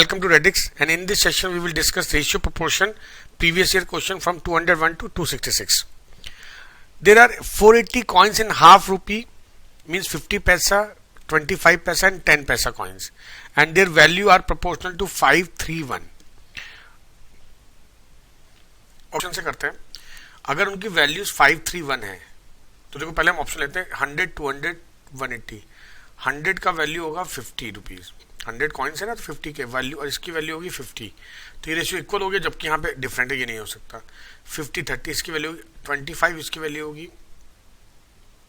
Welcome to Redix, and in this session we will discuss ratio proportion previous year question from 201 to 266. There are 480 coins in half rupee, means 50 paisa, 25 paisa and 10 paisa coins, and their value are proportional to 531. Option से करते हैं. अगर उनकी values 531 है तो देखो पहले हम ऑप्शन लेते हैं 100, 200, 180. 100 का वैल्यू होगा 50 रुपीज. 100 कॉइन्स है ना, तो 50 के वैल्यू और इसकी वैल्यू होगी 50. तो ये रेशियो इक्वल हो गया, जबकि यहाँ पे डिफरेंट है, ये नहीं हो सकता. 50, 30 इसकी वैल्यू होगी 25, इसकी वैल्यू होगी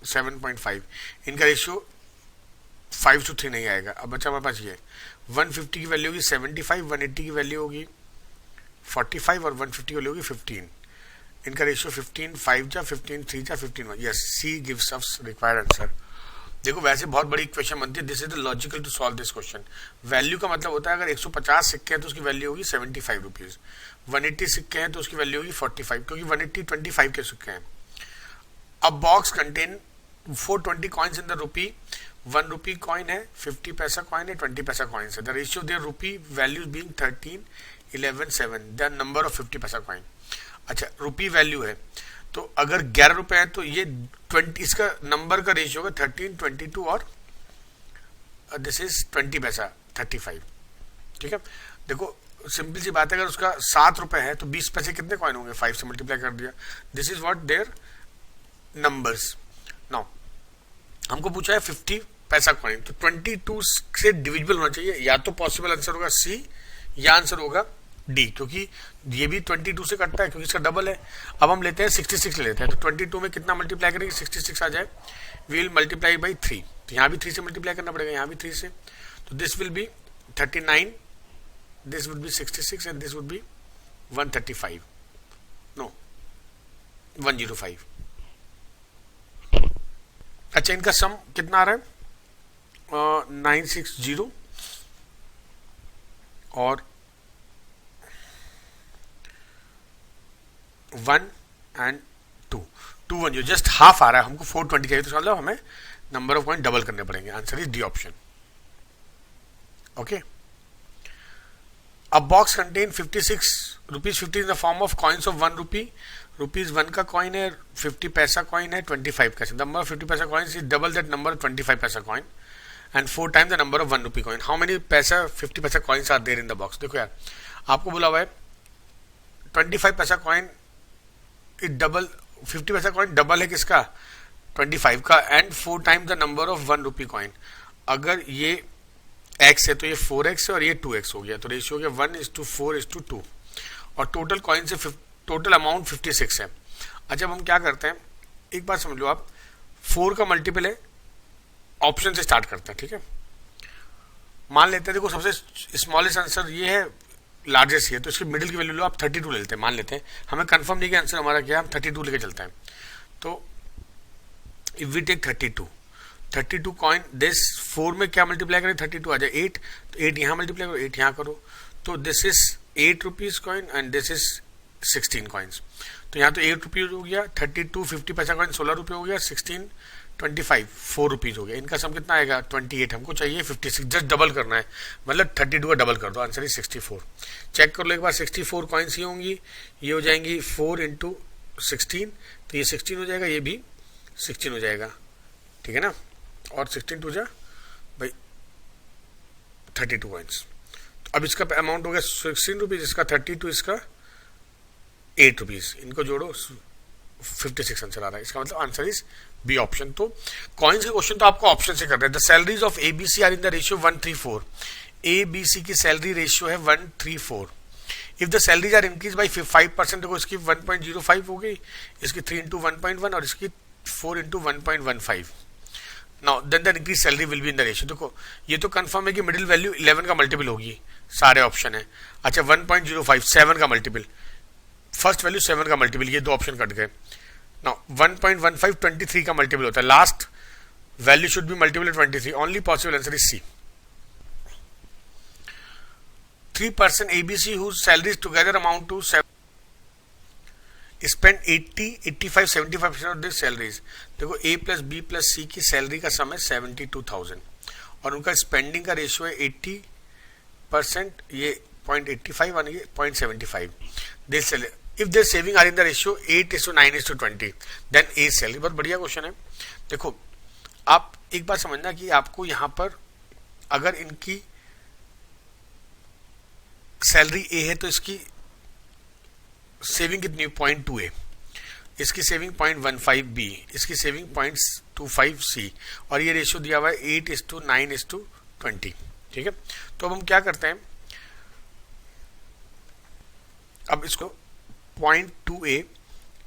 7.5. इनका रेशियो 5:3 नहीं आएगा. अब बच्चा हमारे पास ये 150 की वैल्यू होगी 75, 180 की वैल्यू होगी 45 और 150 की वैल्यू होगी 15. इनका रेशियो 15, 5 जा 15, 3 जा 15. Yes, C gives us required answer. देखो वैसे बहुत बड़ी इक्वेशन बनती है. This is the logical to solve this question. Value का मतलब होता है अगर 150 सिक्के हैं तो उसकी वैल्यू होगी 75 रुपीज. 180 सिक्के हैं तो उसकी वैल्यू होगी 45, क्योंकि 180 25 के सिक्के हैं. अब box contain 420 coins in the rupee. 1 rupee coin है, 50 पैसा कॉइन है, 20 पैसा कॉइन है. द रेशियो देयर रूपी values being 13, 11, 7. The number of 50 पैसा कॉइन. अच्छा, रुपी वैल्यू है तो अगर 11 रुपए है तो ये 20, इसका नंबर का रेशियो होगा 13, 22 और दिस इज 20 पैसा 35. ठीक है, देखो सिंपल सी बात है, अगर उसका 7 रुपए है तो 20 पैसे कितने कॉइन होंगे, 5 से मल्टीप्लाई कर दिया. This is what their numbers. Now हमको पूछा है 50 पैसा कॉइन, तो 22 से डिविजिबल होना चाहिए. या तो पॉसिबल आंसर होगा सी या आंसर होगा डी, क्योंकि ये भी 22 से कटता है क्योंकि इसका डबल है. अब हम लेते हैं 66 लेते हैं, तो 22 में कितना मल्टीप्लाई करेंगे 66 आ जाए. विल मल्टीप्लाई बाई 3, तो यहाँ भी 3 से मल्टीप्लाई करना पड़ेगा, यहाँ भी 3 से. तो this will be 39, this will be 66 and this will be 135, no 105. अच्छा, इनका सम कितना आ रहा है 960 और 1 and 2, 210, जस्ट हाफ आ रहा है. हमको 420 चाहिए, तो मतलब हमें नंबर ऑफ कॉइन डबल करने पड़ेंगे. Answer is D option. Okay, अब box contain 56 rupees 50 in the form of coins of 1 rupee. Rupees 1 का कॉइन है, 50 पैसा कॉइन है, 25 का. Number of 50 paisa coins is double that number of 25 paisa coin and 4 times the number of 1 rupee coin. How many paisa 50 paisa coins are there in the box. देखो यार, आपको बोला हुआ है 25 पैसा कॉइन डबल, 50 पैसा कॉइन डबल है किसका 25 का, and 4 times the number of 1 rupee coin. अगर ये x है तो ये 4x है और ये 2x हो गया, तो रेशियो हो गया 1:4:2. और टोटल कॉइन से टोटल अमाउंट 56 है. अच्छा, अब हम क्या करते हैं, एक बात समझ लो आप, 4 का मल्टीपल है, ऑप्शन से स्टार्ट करते हैं. ठीक है, मान लेते हैं, देखो सबसे स्मॉलेस्ट आंसर ये है, लार्जेस्ट है, तो इसकी मिडिल की वैल्यू लो आप 32 ले लेते हैं. मान लेते हैं, हमें कंफर्म नहीं कि आंसर हमारा क्या है, हम 32 लेके चलते हैं. तो if we take 32 coin, this 4 में क्या मल्टीप्लाई करें, 32 आ जाए 8, तो 8 यहाँ मल्टीप्लाई करो, 8 यहाँ करो, तो this is 8 rupees coin and this is 16 coins. तो यहाँ तो 8 रुपीज हो गया, 32 50 पैसा कॉइन 16 रुपये हो गया, 16 25 4 रुपीज हो गया. इनका सम कितना आएगा 28. हमको चाहिए 56, जस्ट डबल करना है, मतलब 32 का डबल कर दो. Answer is 64. चेक कर लो एक बार, 64 कॉइन्स ही होंगी, ये हो जाएंगी 4 × 16, तो ये 16 हो जाएगा, ये भी 16 हो जाएगा. ठीक है ना, और 16 2 जा भाई 32 कॉइन्स. तो अब इसका अमाउंट हो गया 16 रुपीज, इसका 32, इसका 8 रुपीज. इनको जोड़ो 56 आंसर आ रहा है. इसका मतलब आंसर इज बी ऑप्शन. तो कॉइन्स के क्वेश्चन तो आपको ऑप्शन से कर रहे हैं. The salaries of ABC are in the ratio 1:3:4. ABC की सैलरी रेशियो है 1:3:4. If the salaries are increase by 5%, देखो इसकी 1.05 हो गई, इसकी 3 × 1.1 और इसकी 4 × 1.15. Now then the increase salary will be in the ratio. देखो ये तो कंफर्म है कि मिडिल वैल्यू 11 का मल्टीपल होगी, सारे ऑप्शन है. अच्छा, 1.05 7 का मल्टीपल, फर्स्ट वैल्यू 7 का मल्टीपल, ये दो ऑप्शन कट गए. नाउ 1.15 23 का मल्टीपल होता है, last value should be multiple 23. Only possible answer is C. 3 person ABC whose salaries together amount to spend 80, 85, 75% of their salaries. देखो A plus B plus C की salary का सम है 72,000 और उनका स्पेंडिंग का रेशियो है 80, परसेंट, ये 0.85 और ये 0.75. They sell if their saving are in the ratio 8:9:20, then a sell. बहुत बढ़िया क्वेश्चन है. देखो आप एक बात समझना कि आपको यहाँ पर अगर इनकी सैलरी ए है तो इसकी सेविंग कितनी है 0.2 ए, इसकी सेविंग 0.15 बी, इसकी सेविंग 0.25 सी, और ये रेशियो दिया हुआ है 8:9:20. ठीक है. तो अब हम क्या करते हैं, अब इसको 0.2 ए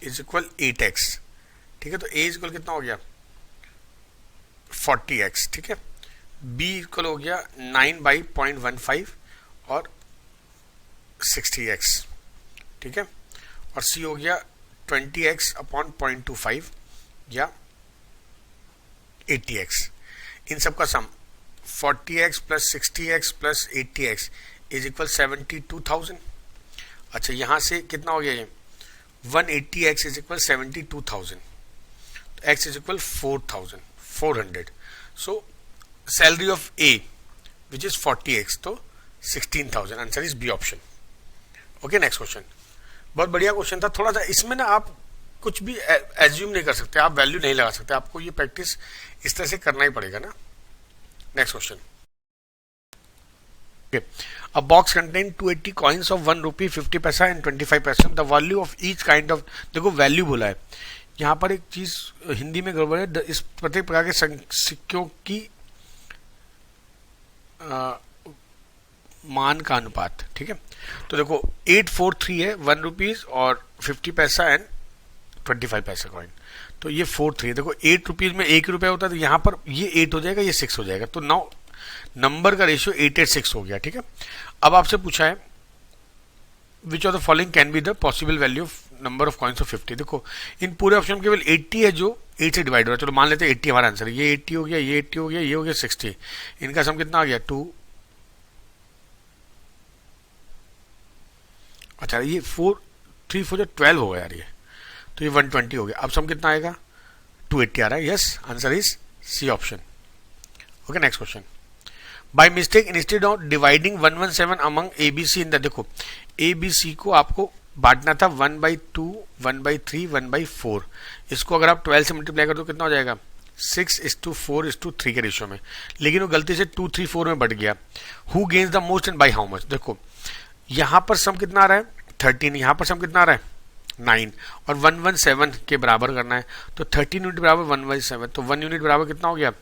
इज इक्वल 8x. ठीक है. तो a इज इक्वल कितना हो गया 40x. ठीक है. b इक्वल हो गया 9/0.15 और 60x. ठीक है. और c हो गया 20x अपॉन 0.25 या 80x. इन सब का सम 40x plus 60x plus 80x is equal 72,000. अच्छा यहां से कितना हो गया ये 180x इज इक्वल 72,000. तो x is equal 4,400. So salary of a which is 40x, तो 16,000. Answer is B option. Okay. Next question. बहुत बढ़िया क्वेश्चन था. थोड़ा सा इसमें ना आप कुछ भी एज्यूम नहीं कर सकते, आप वैल्यू नहीं लगा सकते, आपको ये प्रैक्टिस इस तरह से करना ही पड़ेगा ना. Next question. A box contains 280 coins of 1 rupee, 50 पैसा and 25 पैसा. The value of each kind of, देखो वैल्यू बोला है यहाँ पर. एक चीज हिंदी में गड़बड़ है. इस प्रत्येक प्रकार के सिक्कों की मान का अनुपात. ठीक है. तो देखो 843 है 1 रुपीज और 50 पैसा एंड 25 पैसा कॉइन. तो ये 43 है. देखो 8 रुपीज में 1 रुपया होता है, तो यहाँ पर ये 8 हो जाएगा, ये 6 हो जाएगा. तो नाउ नंबर का रेशियो 886 हो गया. ठीक है. अब आपसे पूछा है which of the following can be the possible value of number of coins of 50. देखो इन पूरे ऑप्शन में केवल 80 है जो 8 से डिवाइड हो रहा है. चलो मान लेते हैं 80 हमारा आंसर है. ये 80 हो गया, ये 80 हो गया, ये हो गया 60. इनका सम कितना आ गया 2. अच्छा ये 4 3 4 12 हो गया यार ये. तो ये 120 हो गया. अब सम कितना आएगा 280 आ रहा है. Yes answer is C option. Okay. Next question. By mistake instead of dividing 117 among ABC in the, देखो ABC को आपको बांटना था 1/2, 1/3, 1/4. इसको अगर आप 12 से मल्टीप्लाई कर दो कितना हो जाएगा 6:4:3 के रेशियो में. लेकिन वो गलती से 2, 3, 4 में बढ़ गया. Who gains the most and bye how much. देखो यहां पर सम कितना आ रहा है 13, यहां पर सम कितना आ रहा है 9 और 117 के बराबर करना है. तो 13 यूनिट बराबर 1/7, तो 1 यूनिट बराबर कितना हो गया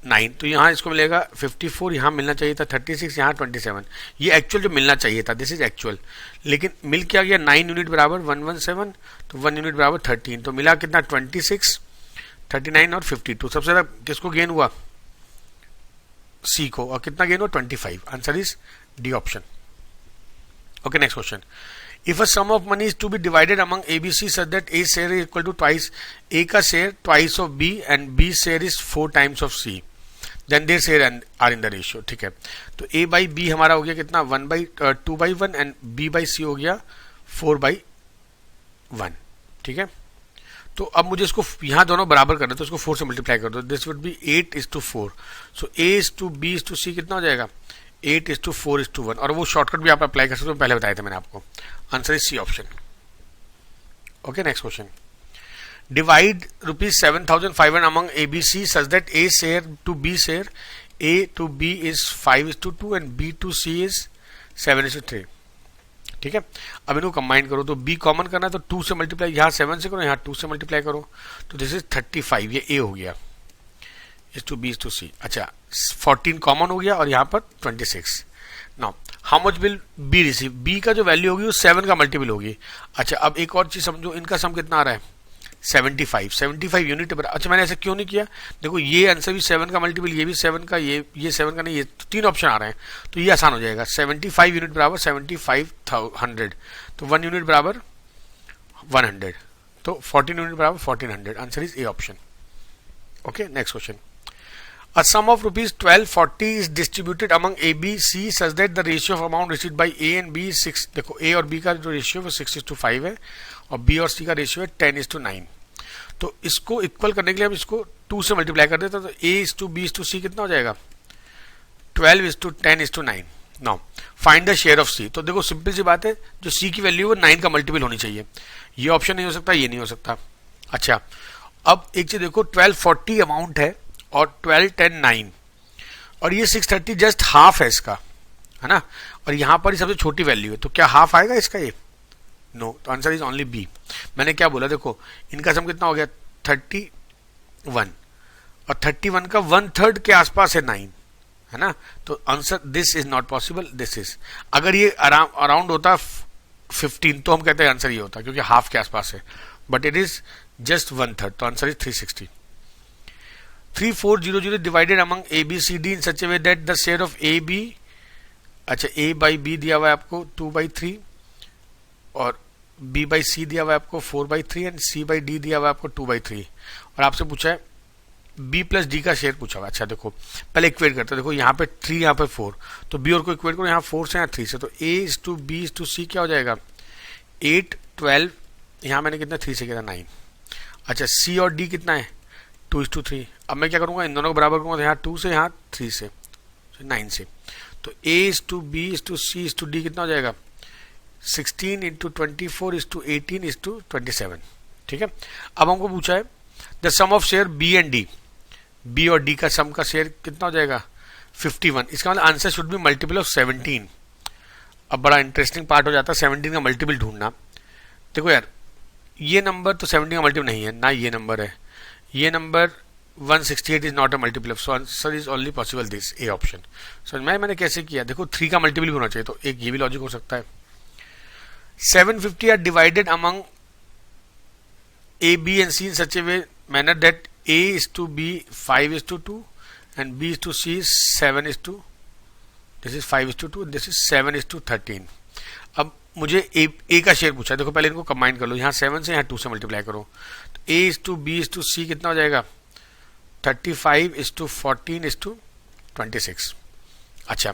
9. तो यहाँ इसको मिलेगा 54, यहाँ मिलना चाहिए था 36, यहाँ 27. ये एक्चुअल जो मिलना चाहिए था, दिस इज एक्चुअल. लेकिन मिल क्या गया 9 यूनिट बराबर 117, तो 1 यूनिट बराबर 13. तो मिला कितना 26, 39 और 52. सबसे ज्यादा किसको गेन हुआ सी को, और कितना गेन हुआ 25. Answer is D option. Okay. Next question. If a sum of money is to be divided among ABC such that A share is equal to twice, A का share twice of B and B share is 4 times of C, then their share are in the ratio. ठीक है. तो A by B हमारा हो गया कितना 1/2/1 and B by C हो गया 4/1. ठीक है. तो अब मुझे इसको यहाँ दोनों बराबर करना है, तो इसको 4 से मल्टीप्लाई कर दो. This would be 8:4. So A:B:C कितना हो जाएगा 8:4:1. और वो शॉर्टकट भी आप अप्लाई कर सकते हो, पहले बताया था मैंने आपको. Answer is C option. Okay. Next question. Divide ₹7,500 among ABC such that A share to B share A to B is 5:2 and B to C is 7:3. ठीक है. अब इनको कंबाइन करो, तो B कॉमन करना है, तो 2 से मल्टीप्लाई, यहाँ 7 से करो, यहाँ 2 से मल्टीप्लाई करो, तो दिस इज 35. ये A हो गया is to B is to C. अच्छा 14 कॉमन हो गया और यहाँ पर 26. Now how much will be receive. B का जो वैल्यू होगी वो 7 का मल्टीपल होगी. अच्छा अब एक और चीज समझो, इनका सम कितना आ रहा है 75 यूनिट. अच्छा मैंने ऐसा क्यों नहीं किया, देखो ये आंसर भी 7 का मल्टीपल, ये भी 7 का, ये 7 का नहीं, ये 3 ऑप्शन आ रहे हैं, तो ये आसान हो जाएगा. 75 यूनिट बराबर 75,100, तो 1 यूनिट बराबर 100, तो 14 यूनिट बराबर 1400. Answer is A option. Okay. Next question. A sum of ₹1240 is distributed among A, B, C such that the ratio of amount received by A and B is 6. देखो A और B का जो ratio है वो 6:5 है और B और C का रेशियो है 10:9. तो इसको इक्वल करने के लिए हम इसको 2 से मल्टीप्लाई कर देते हैं, तो A/B/C कितना हो जाएगा 12:10:9. Now find the share of C. तो देखो सिंपल सी बात है, जो सी की वैल्यू वो 9 का मल्टीपल होनी चाहिए. ये ऑप्शन नहीं हो सकता, ये नहीं हो सकता. अच्छा, अब एक चीज देखो, 1240 अमाउंट है और 1210:9 और ये 630 जस्ट हाफ है इसका, है ना. और यहां पर ही सबसे छोटी वैल्यू है, तो क्या हाफ आएगा इसका? ये नो. तो आंसर इज ओनली बी. मैंने क्या बोला, देखो इनका सम कितना हो गया 31 और 31 का 1/3 के आसपास है 9, है ना. तो answer this is not possible, this is. अगर ये अराउंड होता 15 तो हम कहते हैं आंसर ये होता, क्योंकि हाफ के आसपास है, बट इट इज जस्ट 1/3. तो answer is 360. 3400 divided among A B C D in such a way that the share of A B, अच्छा ए बाई बी दिया हुआ है आपको 2/3 और बी बाई सी दिया हुआ है आपको 4/3 एंड सी बाई डी दिया हुआ है आपको 2/3 और आपसे पूछा है बी प्लस डी का शेयर पूछा हुआ. अच्छा देखो पहले इक्वेट करते हैं. देखो यहाँ पे 3, यहाँ पे 4, तो बी और को इक्वेट करो, यहाँ 4 से यहाँ 3 से, तो A is to B is to C क्या हो जाएगा 8, 12, यहाँ मैंने कितना 3 से किया 9. अच्छा सी और डी कितना है 2:3. अब मैं क्या करूँगा, इन दोनों को बराबर करूँगा, तो यहाँ 2 से यहाँ 3 से 9 से, तो A is to B is to C is to D कितना हो जाएगा 16 × 24 इज टू 18 इज टू 27. ठीक है. अब हमको पूछा है the sum of share B and D, B और डी का सम का शेयर कितना हो जाएगा 51. इसका मतलब answer should be multiple of 17. अब बड़ा इंटरेस्टिंग पार्ट हो जाता है 17 का मल्टीपल ढूंढना. देखो यार ये नंबर तो 17 का मल्टीपल नहीं है ना, ये नंबर है, ये number 168 is not a multiple of, so answer is only possible this, A option. समझ में मैंने कैसे किया, देखो 3 का मल्टीपल भी होना चाहिए, तो एक ये भी लॉजिक हो सकता है. 750 are divided among A B and C in such a way manner that A is to B 5:2 and B is to C is 7:2. This is 5:2 and this is 7:13. अब मुझे A का शेयर पूछा है. देखो पहले इनको कंबाइन कर लो, यहाँ 7 से यहाँ 2 से मल्टीप्लाई करो, तो A is to B is to C कितना हो जाएगा 35:14:26. अच्छा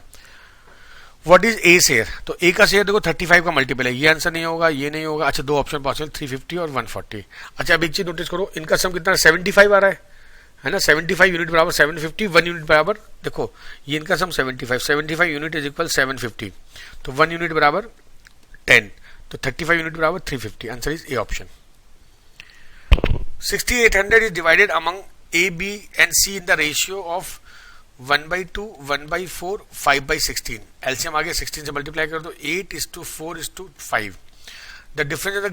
व्हाट इज ए शेयर, तो ए का शेयर देखो 35 का मल्टीपल है, ये आंसर नहीं होगा, ये नहीं होगा. अच्छा दो ऑप्शन पॉसिबल 350 और 140. अच्छा अब एक चीज नोटिस करो, इनका सम कितना 75 आ रहा है ना. 75 यूनिट बराबर 750, 1 यूनिट बराबर, देखो ये इनका सम 75 यूनिट इज इक्वल 750, तो 1 यूनिट बराबर 10, तो 35 यूनिट बराबर 350. Answer is A option. 6800 is divided among A B and C in the ratio of 1/2, 1/4, 5/16. LCM आगे 16 से मल्टीप्लाई कर दो, 8:4:5. The difference of the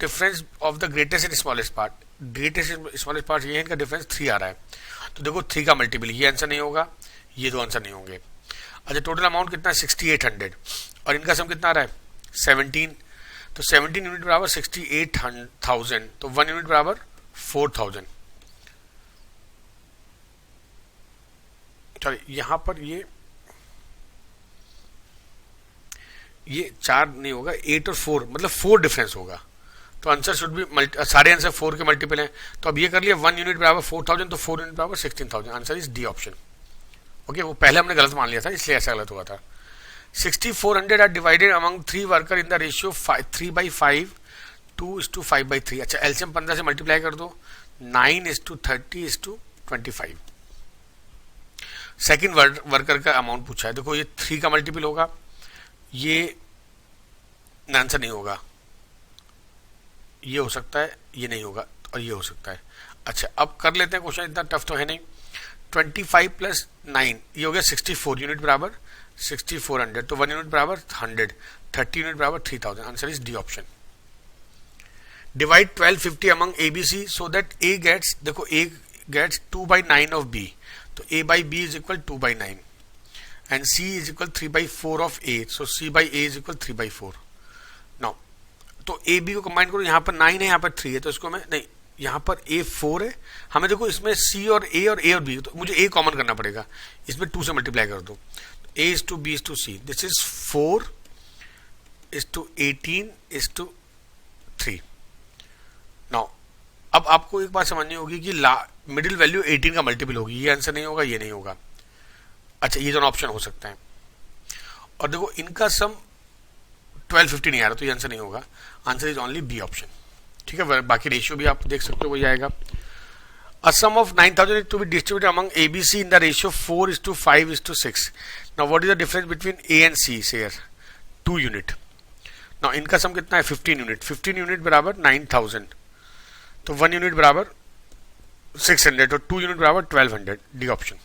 difference of the greatest and smallest part, greatest and smallest part ये है, इनका difference 3 आ रहा है, तो देखो 3 का मल्टीपल, ये आंसर नहीं होगा, ये दो आंसर नहीं होंगे. अच्छा टोटल अमाउंट कितना है 6800 और इनका सम कितना आ रहा है 17, तो 17 यूनिट बराबर 68,000, तो 1 यूनिट बराबर 4000. यहां पर ये 4 नहीं होगा, 8 और 4 मतलब 4 डिफरेंस होगा, तो आंसर शुड बी सारे आंसर 4 के मल्टीपल हैं. तो अब ये कर लिया 1 यूनिट बराबर 4000, तो 4 यूनिट बराबर 16,000. Answer is D option. Okay वो पहले हमने गलत मान लिया था, इसलिए ऐसा गलत हुआ था. 6400 are divided among 3 worker in the ratio 3/5, 2:5/3. अच्छा एलसीएम 15 से मल्टीप्लाई कर दो, 9:30:25. सेकेंड वर्कर का अमाउंट पूछा है, देखो ये 3 का मल्टीपल होगा, ये आंसर नहीं होगा, ये हो सकता है, ये नहीं होगा और ये हो सकता है. अच्छा अब कर लेते हैं क्वेश्चन, इतना टफ तो है नहीं. 25 + 9 ये हो गया 64 यूनिट बराबर 6400, तो 1 यूनिट बराबर 100, 30 यूनिट बराबर 3000. Answer is D option. Divide 1250 among A B C so that A gets, देखो ए गेट्स 2/9 ऑफ बी, तो a by b is equal 2/9 and c is equal 3/4 of a, so c by a is equal 3/4. now तो a b को combine करो, यहाँ पर 9 है, यहाँ पर 3 है, तो इसको मैं नहीं, यहाँ पर a 4 है, हमें देखो इसमें c और a और b, तो मुझे a कॉमन करना पड़ेगा, इसमें 2 से मल्टीप्लाई कर दो, a is to b is to c, this is 4:18:3. now अब आपको एक बात समझनी होगी कि मिडिल वैल्यू 18 का मल्टीपल होगी, ये आंसर नहीं होगा, ये नहीं होगा. अच्छा ये दोनों ऑप्शन हो सकते हैं, और देखो इनका सम 1250 नहीं आ रहा, तो ये आंसर नहीं होगा. Answer is only B option. ठीक है, बाकी रेशियो भी आप देख सकते हो वही आएगा. A sum of 9,000 is to be distributed among ABC in the ratio 4:5:6. Now what is the difference between A and C? Say here 2 unit. Now इनका सम कितना है 15 यूनिट. 15 यूनिट बराबर 9,000, तो 1 यूनिट बराबर 600 और 2 यूनिट बराबर 1200. D option.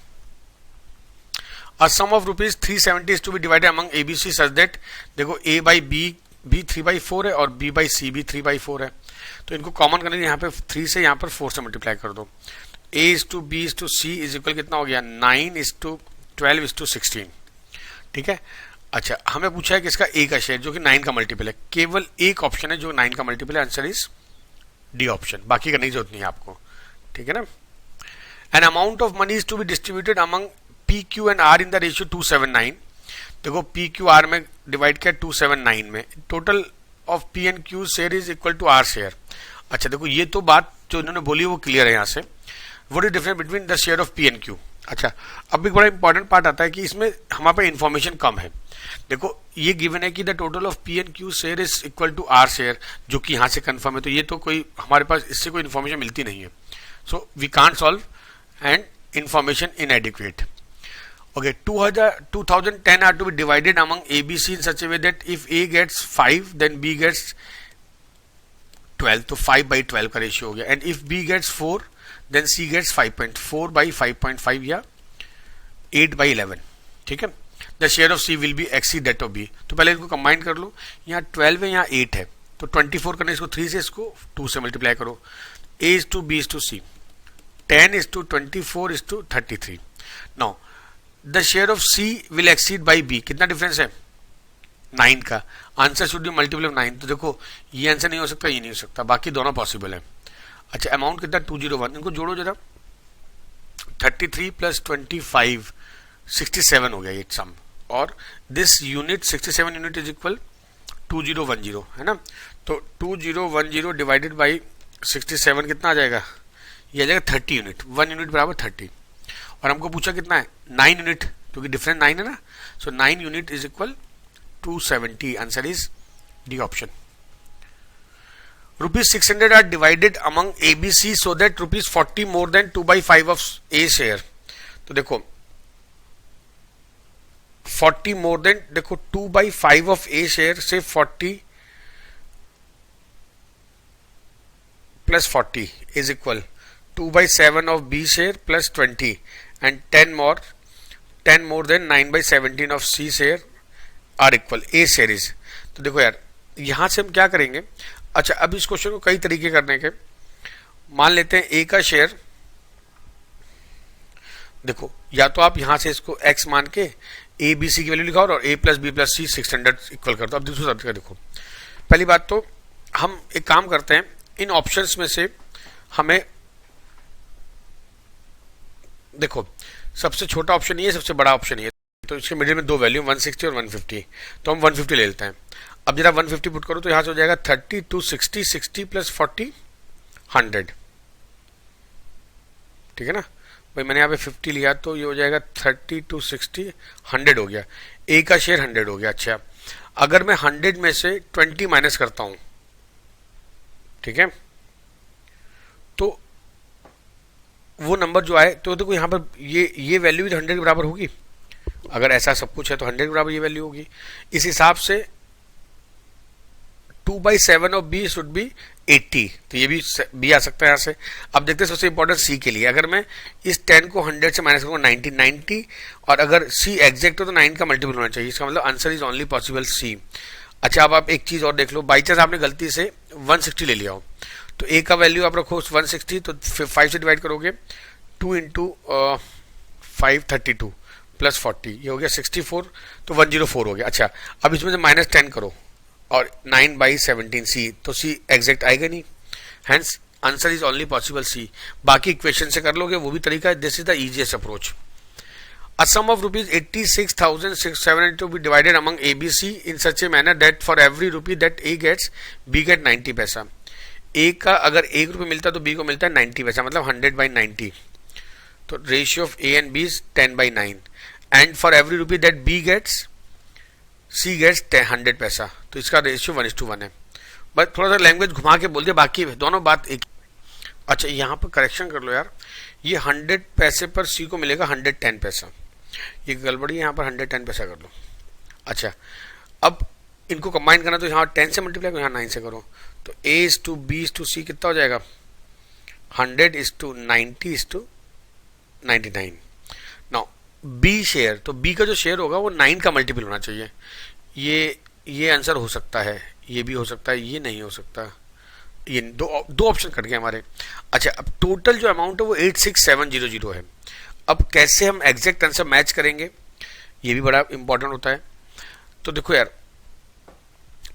A sum of rupees 370 is to be divided among ABC such that, देखो A by B भी 3/4 है और B by C भी 3/4 है, तो इनको कॉमन करने के यहाँ पे 3 से यहाँ पर 4 से मल्टीप्लाई कर दो. A is to B is to C is equal कितना हो गया 9:12:16. ठीक है. अच्छा, हमें पूछा है कि इसका A का शेयर जो कि 9 का मल्टीपल है. केवल एक ऑप्शन है जो 9 का मल्टीपल है. Answer is D option. बाकी करने की जरूरत नहीं है आपको. ठीक है ना. An amount of money is to be distributed among P Q and R in the ratio 279. देखो पी क्यू आर में डिवाइड किया 279 में. Total of P and Q share is equal to R share. अच्छा देखो ये तो बात जो इन्होंने बोली वो क्लियर है यहाँ से. What is difference between the share of P and Q. अच्छा, अब एक बड़ा इंपॉर्टेंट पार्ट आता है कि इसमें हमारे पास इंफॉर्मेशन कम है. देखो ये गिवन है कि the total of P and Q share is equal to R share, जो कि यहाँ से कंफर्म है. तो ये तो कोई हमारे पास इससे कोई इन्फॉर्मेशन मिलती नहीं है. So we can't solve and information inadequate. Okay, 2010 are to be divided among ABC in such a way that if A gets 5, then B gets 12, तो 5/12 का रेशियो हो गया. And if B gets 4, then C gets 5.4/5.5 या 8/11. ठीक है. The share of C will be exceed that of B. तो पहले इसको कंबाइन कर लो. यहाँ 12 है, यहाँ 8 है, तो 24 करने इसको 3 से, इसको 2 से मल्टीप्लाई करो. A is to B is to C. 10 is to 24 is to 33. Now the share of C will exceed by B. कितना डिफरेंस है 9 का. Answer should be multiple of 9. तो देखो ये आंसर नहीं हो सकता, ये नहीं हो सकता, बाकी दोनों पॉसिबल है. अच्छा, अमाउंट कितना 201. इनको जोड़ो जरा. 33 + 25 67 हो गया ये सम. और this unit 67 unit is equal 2010 है ना. तो 2010 डिवाइडेड बाई 67 कितना आ जाएगा, ये आ जाएगा 30 यूनिट. 1 यूनिट बराबर 30. और हमको पूछा कितना है 9 यूनिट, क्योंकि डिफरेंस 9 है ना. So 9 unit is equal 270. Answer is D option. Rupees 600 are divided among ABC so that rupees 40 more than 2/5 of A share. तो देखो 40 मोर देन, देखो 2/5 ऑफ A शेयर से 40 + 40 is equal 2/7 of B share plus 20 and 10 more than 9/17 of C share are equal A series. तो देखो यार यहां से हम क्या करेंगे. अच्छा, अब इस क्वेश्चन को कई तरीके करने के. मान लेते हैं A का शेयर. देखो या तो आप यहां से इसको X मान के A B C की वैल्यू लिखाओ और A + B + C 600 इक्वल कर दो. अब दूसरा तरीका देखो. पहली बात तो हम एक काम करते हैं, इन ऑप्शंस में से हमें देखो सबसे छोटा ऑप्शन ये है, सबसे बड़ा ऑप्शन ये है. तो इसके मिडिल में दो वैल्यू 160 और 150. तो हम 150 ले लेते हैं. अब जरा 150 पुट करो तो यहां से हो जाएगा 30 to 60, 60 + 40 100. ठीक है ना भाई. मैंने यहाँ पे 50 लिया तो ये हो जाएगा 30 to 60 100 हो गया. A का शेयर 100 हो गया. अच्छा, अगर मैं 100 में से 20 माइनस करता हूं, ठीक है, तो वो नंबर जो आए, तो देखो यहाँ पर ये वैल्यू भी 100 के बराबर होगी. अगर ऐसा सब कुछ है तो 100 के बराबर ये वैल्यू होगी. इस हिसाब से 2/7 ऑफ B शुड बी 80. तो ये भी आ सकता है यहाँ से. अब देखते हैं सबसे इंपॉर्टेंट C के लिए. अगर मैं इस 10 को 100 से माइनस करूँगा 90, और अगर C एग्जैक्ट हो तो 9 का मल्टीपल होना चाहिए. इसका मतलब answer is only possible C. अच्छा, अब आप एक चीज और देख लो. बाई चांस आपने गलती से 160 ले लिया हो, तो A का वैल्यू आप रखो 160, तो 5 से डिवाइड करोगे 2 × 5 32 + 40, ये हो गया 64. तो 104 हो गया. अच्छा, अब इसमें से -10 करो और 9/17 C, तो C एग्जैक्ट आएगा नहीं. Hence answer is only possible C. बाकी इक्वेशन से कर लोगे, वो भी तरीका है. This is the easiest approach. A sum of rupees 86,700 to be divided among ABC in such a manner that for every rupee that A gets, B get 90 पैसा. A का अगर 1 रुपये मिलता है तो B को मिलता है 90 पैसा, मतलब 100/90. तो ratio of A and B is 10/9. And for every rupee that B gets, C gets 100 पैसा. तो इसका रेशियो 1:1 है. बस थोड़ा सा लैंग्वेज घुमा के बोल दिया, बाकी दोनों बात एक. अच्छा यहाँ पर करेक्शन कर लो यार, ये 100 पैसे पर सी को मिलेगा 110 पैसा, ये गड़बड़ी है, यहाँ पर 110 पैसा कर लो। अच्छा अब इनको कंबाइन करना तो यहाँ 10 से मल्टीप्लाई करो, यहाँ 9 से करो, तो A is to B is to C कितना हो जाएगा, 100 is to 90 is to 99। Now B share, तो B का जो शेयर होगा वो 9 का मल्टीपल होना चाहिए। ये आंसर हो सकता है, ये भी हो सकता है, ये नहीं हो सकता, ये दो ऑप्शन कट गए हमारे। अच्छा अब टोटल जो अमाउंट है वो 86700 है। अब कैसे हम एग्जैक्ट आंसर मैच करेंगे, ये भी बड़ा इंपॉर्टेंट होता है। तो देखो यार,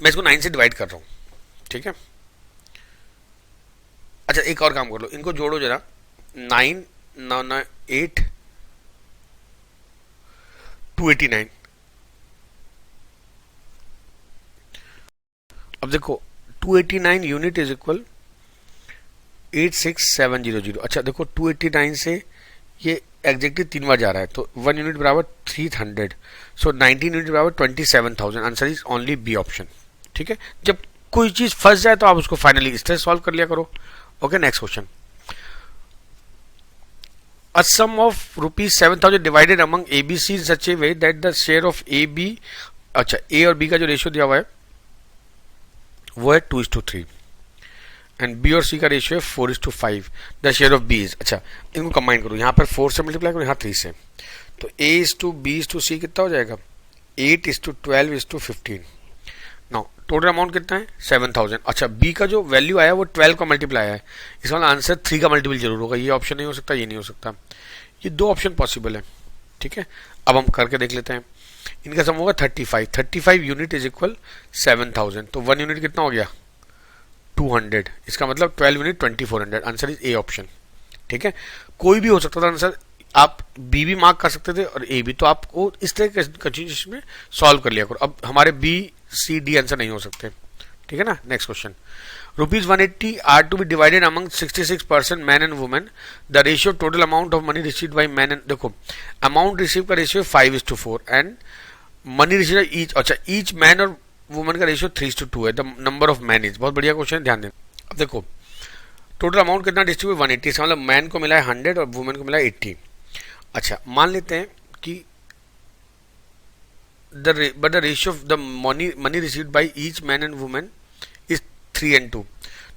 मैं इसको 9 से डिवाइड कर रहा हूं, ठीक है। अच्छा एक और काम कर लो, इनको जोड़ो जरा, 9 9 9 8 289। अब देखो 289 यूनिट इज इक्वल 86700। अच्छा देखो 289 से ये एग्जैक्टली 3 बार जा रहा है, तो 1 यूनिट बराबर 300, सो 19 यूनिट बराबर 27,000। Answer is only B option, ठीक है। जब कोई चीज फंस जाए तो आप उसको फाइनली इस तरह सॉल्व कर लिया करो। Okay next question, a sum of rupees 7,000 divided among ABC in such a way that the share of AB, अच्छा A और B का जो रेशियो दिया हुआ है वो है 2:3 एंड B और C का रेशियो है 4:5, the share of B is, अच्छा इनको कंबाइन करो, यहाँ पर 4 से मल्टीप्लाई करो, यहाँ 3 से, तो A is to B is to C कितना हो जाएगा, 8 is to 12 is to 15। Now total amount कितना है 7,000। अच्छा B का जो वैल्यू आया वो 12 का मल्टीप्लाई है, इसका मतलब आंसर 3 का मल्टीपल जरूर होगा, ये ऑप्शन नहीं हो सकता, ये नहीं हो सकता, ये दो ऑप्शन पॉसिबल है, ठीक है। अब हम करके देख लेते हैं, इनका सम होगा 35 यूनिट इज इक्वल 7,000, तो 1 यूनिट कितना हो गया 200, इसका मतलब 12 unit 2400। Answer is A option, ठीक है। कोई भी हो सकता था आंसर, आप बी भी मार्क कर सकते थे और ए भी, तो आपको इस तरह के कंटिन्यूएशन में सॉल्व कर लिया करो। अब हमारे बी सी डी आंसर नहीं हो सकते, ठीक है ना। Next question, rupees 180 are to be divided among 66% man and women, the ratio total amount of money received by man and, देखो अमाउंट रिसीव का ratio 5:4 and money receive each, अच्छा each man और वुमेन का ratio 3:2 है, the number of man is, बहुत बढ़िया question है, ध्यान दें। अब देखो टोटल अमाउंट कितना डिस्ट्रीब्यूट 180, इसका मतलब मैन को मिला है 100 और वुमेन को मिला है 80। अच्छा मान लेते हैं कि but the ratio of the money received by each man and woman is 3 and 2।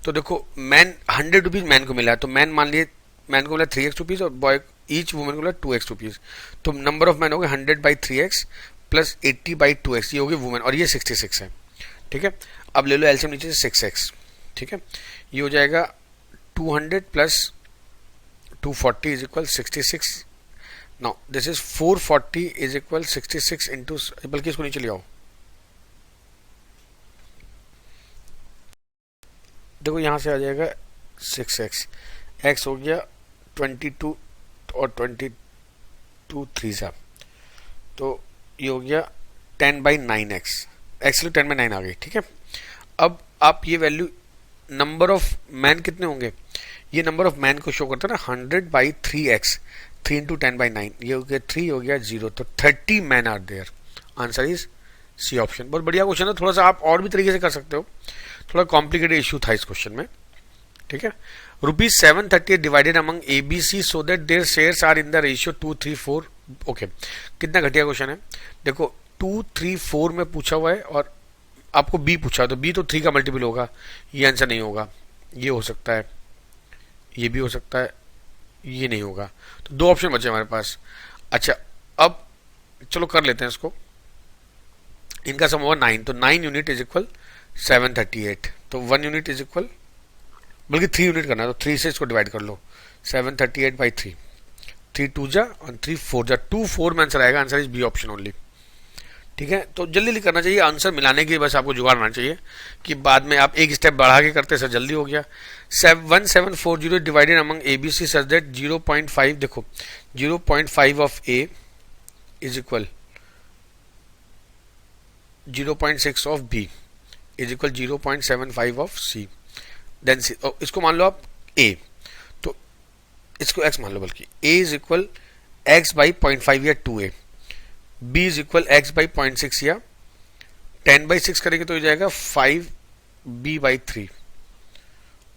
तो देखो मैन 100 रुपीज मैन को मिला है, तो मैन मान लिए मैन को मिला 3x रुपीज और बॉय ईच वुमेन को मिला 2x रुपीज, तो नंबर ऑफ मैन हो गया 100/3x प्लस 80/2x, ये हो गई वुमेन और ये 66 है, ठीक है। अब ले लो एलसीएम नीचे से 6x, ठीक है, ये हो जाएगा 200 plus 240 is equal 66। Now this is 440 is equal 66 into, बल्कि इसको नीचे ले आओ, देखो यहां से आ जाएगा 6x, x हो गया 22 और 22 3 सा, तो ये हो गया 10/9x, एक्चुअली 10/9 आ गई, ठीक है। अब आप ये वैल्यू नंबर ऑफ मैन कितने होंगे, ये नंबर ऑफ मैन को शो करता है ना 100/3x, 3 इंटू 10/9, ये हो गया 3 हो गया 0, तो 30 man are there. Answer is C option. बहुत बढ़िया क्वेश्चन है, थोड़ा सा आप और भी तरीके से कर सकते हो, थोड़ा कॉम्प्लिकेटेड इशू था इस क्वेश्चन में, ठीक है। Rupees 730 divided among ABC so that their shares are in the ratio 2:3:4। Okay कितना घटिया क्वेश्चन है, देखो 2:3:4 में पूछा हुआ है और आपको बी पूछा, तो बी तो 3 का मल्टीपल होगा, ये आंसर नहीं होगा, ये हो सकता है, ये भी हो सकता है, ये नहीं होगा, तो दो ऑप्शन बचे हमारे पास। अच्छा अब चलो कर लेते हैं इसको, इनका सम होगा 9, तो 9 यूनिट इज इक्वल 738, तो 1 यूनिट इज इक्वल, बल्कि 3 यूनिट करना है, तो 3 से इसको डिवाइड कर लो, 738/3, 3 2 जा और 3 4 जा, 2 4 में आंसर आएगा, answer is B option only, ठीक है। तो जल्दी जल्दी करना चाहिए, आंसर मिलाने के बस आपको जुगाड़ होना चाहिए कि बाद में आप एक स्टेप बढ़ा के करते सर जल्दी हो गया। 1740 divided among ABC such that 0.5, देखो 0.5 of A is equal 0.6 of B is equal 0.75 of C, then C, इसको मान लो आप ए, तो इसको एक्स मान लो, बल्कि ए इज इक्वल x/0.5 या 2a, b is equal x/0.6 या 10/6 करेंगे तो हो जाएगा 5b/3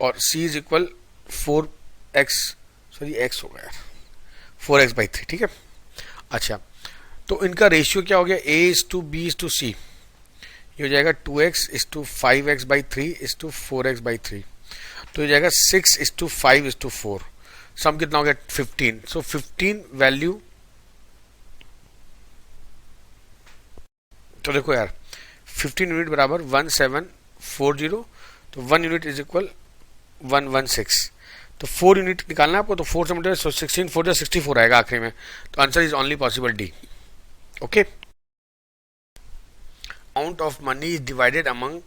और c is equal 4x, sorry x हो गया यार, 4x/3, ठीक है। अच्छा, तो इनका रेशियो क्या हो गया, A:B:C, ये हो जाएगा 2x:5x/3:4x/3, तो ये जाएगा 6:5:4, सम कितना हो गया 15, सो 15 वैल्यू, तो देखो यार 15 यूनिट बराबर 1740, तो 1 यूनिट इज इक्वल 116, तो 4 यूनिट निकालना है आपको, तो 4 से मल्टीप्लाई 16 4 जा 64 आएगा आखिरी में, तो answer is only possible D. Okay, amount of money is divided among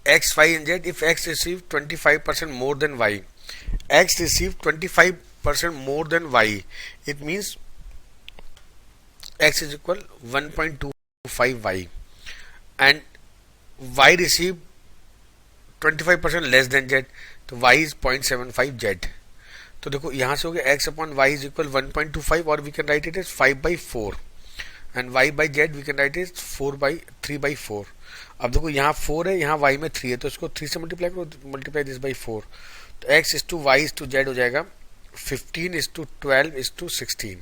x, y and z if x receive 25% more than y. X receive 25% more than y. It means x is equal 1.25y and y receive 25% less than z, तो y is 0.75z। तो देखो यहाँ से हो गया x upon y is equal 1.25 और we can write it as 5/4 and y by z we can write it as 3/4। अब देखो यहाँ 4 है, यहाँ y में 3 है, तो इसको 3 से मल्टीप्लाई करो, मल्टीप्लाई दिस बाई 4, तो x is to y is to z हो जाएगा 15 is to 12 is to 16।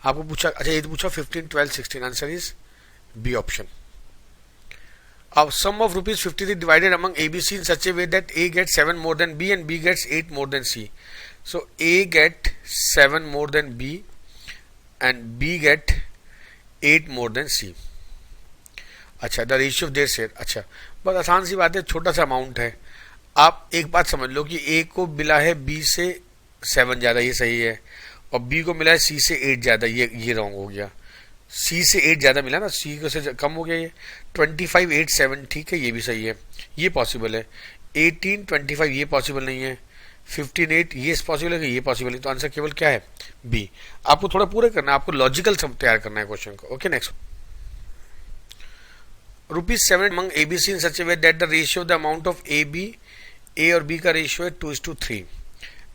आपको पूछा, अच्छा ये तो पूछा 15 12 16, आंसर इज बी ऑप्शन। अब sum of rupees 53 divided among ABC in such a way that A gets 7 more than B and B gets 8 more than C. So A get 7 more than B and B get 8 more than C. अच्छा, the ratio of their share, अच्छा बहुत आसान सी बात है, छोटा सा amount है। आप एक बात समझ लो कि ए को मिला है बी से 7 ज़्यादा, ये सही है, और बी को मिला है सी से 8 ज़्यादा, ये रॉन्ग हो गया। सी से 8 ज़्यादा मिला ना, सी को से कम हो गया, ये 25 8 7, ठीक है, ये भी सही है, ये पॉसिबल है। 18 25 ये पॉसिबल नहीं है, 15 8 ये पॉसिबल है कि ये पॉसिबल नहीं, तो आंसर केवल क्या है बी। आपको थोड़ा पूरा करना है, आपको लॉजिकल सब तैयार करना है क्वेश्चन को। Okay, next, ₹7 among ABC in such a way that the ratio of the amount of A और B का रेशियो है 2:3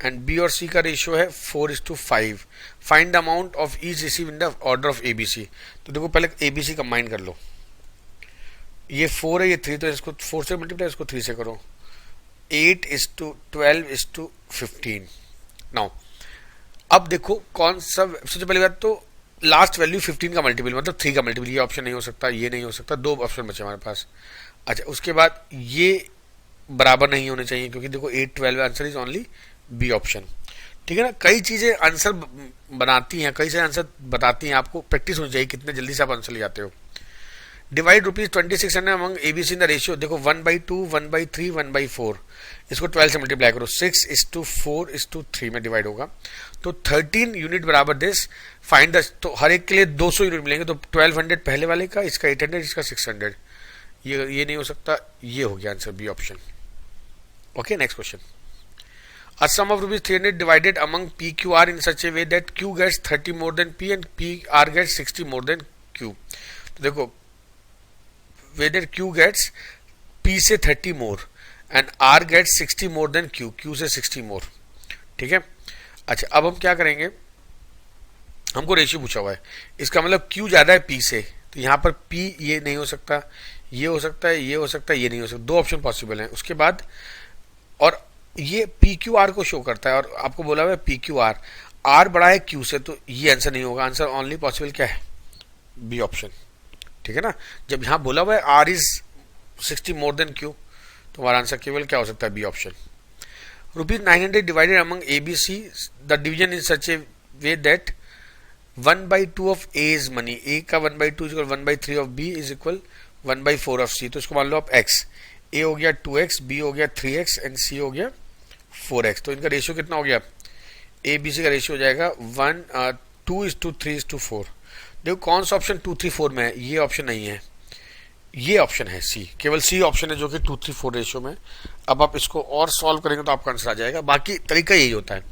एंड B और C का रेशियो है 4:5। Find the amount of each receive in the order of ABC। तो देखो पहले ABC combine कर लो, ये 4 है, ये 3, तो इसको 4 से मल्टीप्लाई, इसको 3 से करो, 8:12:15। नाउ अब देखो कौन सा, सबसे पहली बात तो लास्ट वैल्यू 15 का मल्टीपल, मतलब 3 का मल्टीपल, ये ऑप्शन नहीं हो सकता, ये नहीं हो सकता, 2 ऑप्शन बचे हमारे पास। अच्छा, उसके बाद ये बराबर नहीं होने चाहिए, क्योंकि देखो 8 12 answer is only B option, ठीक है ना। कई चीजें आंसर बनाती हैं, कई सारे आंसर बताती हैं, आपको प्रैक्टिस होनी चाहिए कितने जल्दी से आप आंसर ले जाते हो। Divide ₹2600 among ABC in the ratio, देखो 1/2 1/3 1/4, इसको 12 से मल्टीप्लाई करो, 6:4:3 में डिवाइड होगा, तो 13 यूनिट बराबर दिस। फाइंड द, तो हर एक के लिए 200 यूनिट मिलेंगे, तो 1200 पहले वाले का, इसका 800, इसका 600, ये नहीं हो सकता, ये हो गया answer B option. Okay, next question, a sum of ₹300 divided among PQR in such a way that Q gets 30 more than P and PR gets 60 more than Q। तो देखो whether Q gets P से 30 more and R gets 60 more than Q, Q से 60 more, ठीक है। अच्छा, अब हम क्या करेंगे, हमको रेशियो पूछा हुआ है, इसका मतलब Q ज्यादा है P से, तो यहाँ पर P ये नहीं हो सकता, ये हो सकता है, ये हो सकता है, ये नहीं हो सकता, 2 ऑप्शन पॉसिबल हैं। उसके बाद और ये PQR को शो करता है, और आपको बोला हुआ है PQR, R बड़ा है Q से, तो ये आंसर नहीं होगा, आंसर ओनली पॉसिबल क्या है बी ऑप्शन, ठीक है ना। जब यहाँ बोला हुआ है R is 60 more than Q, तो हमारा आंसर केवल क्या हो सकता है B option. ₹900 divided among ABC, the division in such a way that 1/2 of A is money, A का 1/2 is equal 1/3 of B is equal 1/4 of C, तो इसको मान लो आप X, A हो गया 2x, B हो गया 3x एंड C हो गया 4x, तो इनका रेशियो कितना हो गया, ABC का रेशियो हो जाएगा 2:3:4। देखो कौन सा ऑप्शन 2 3 4 में है, ये ऑप्शन नहीं है, ये ऑप्शन है C, केवल C ऑप्शन है जो कि 2 3 4 रेशियो में। अब आप इसको और सॉल्व करेंगे तो आपका आंसर आ जाएगा, बाकी तरीका यही होता है।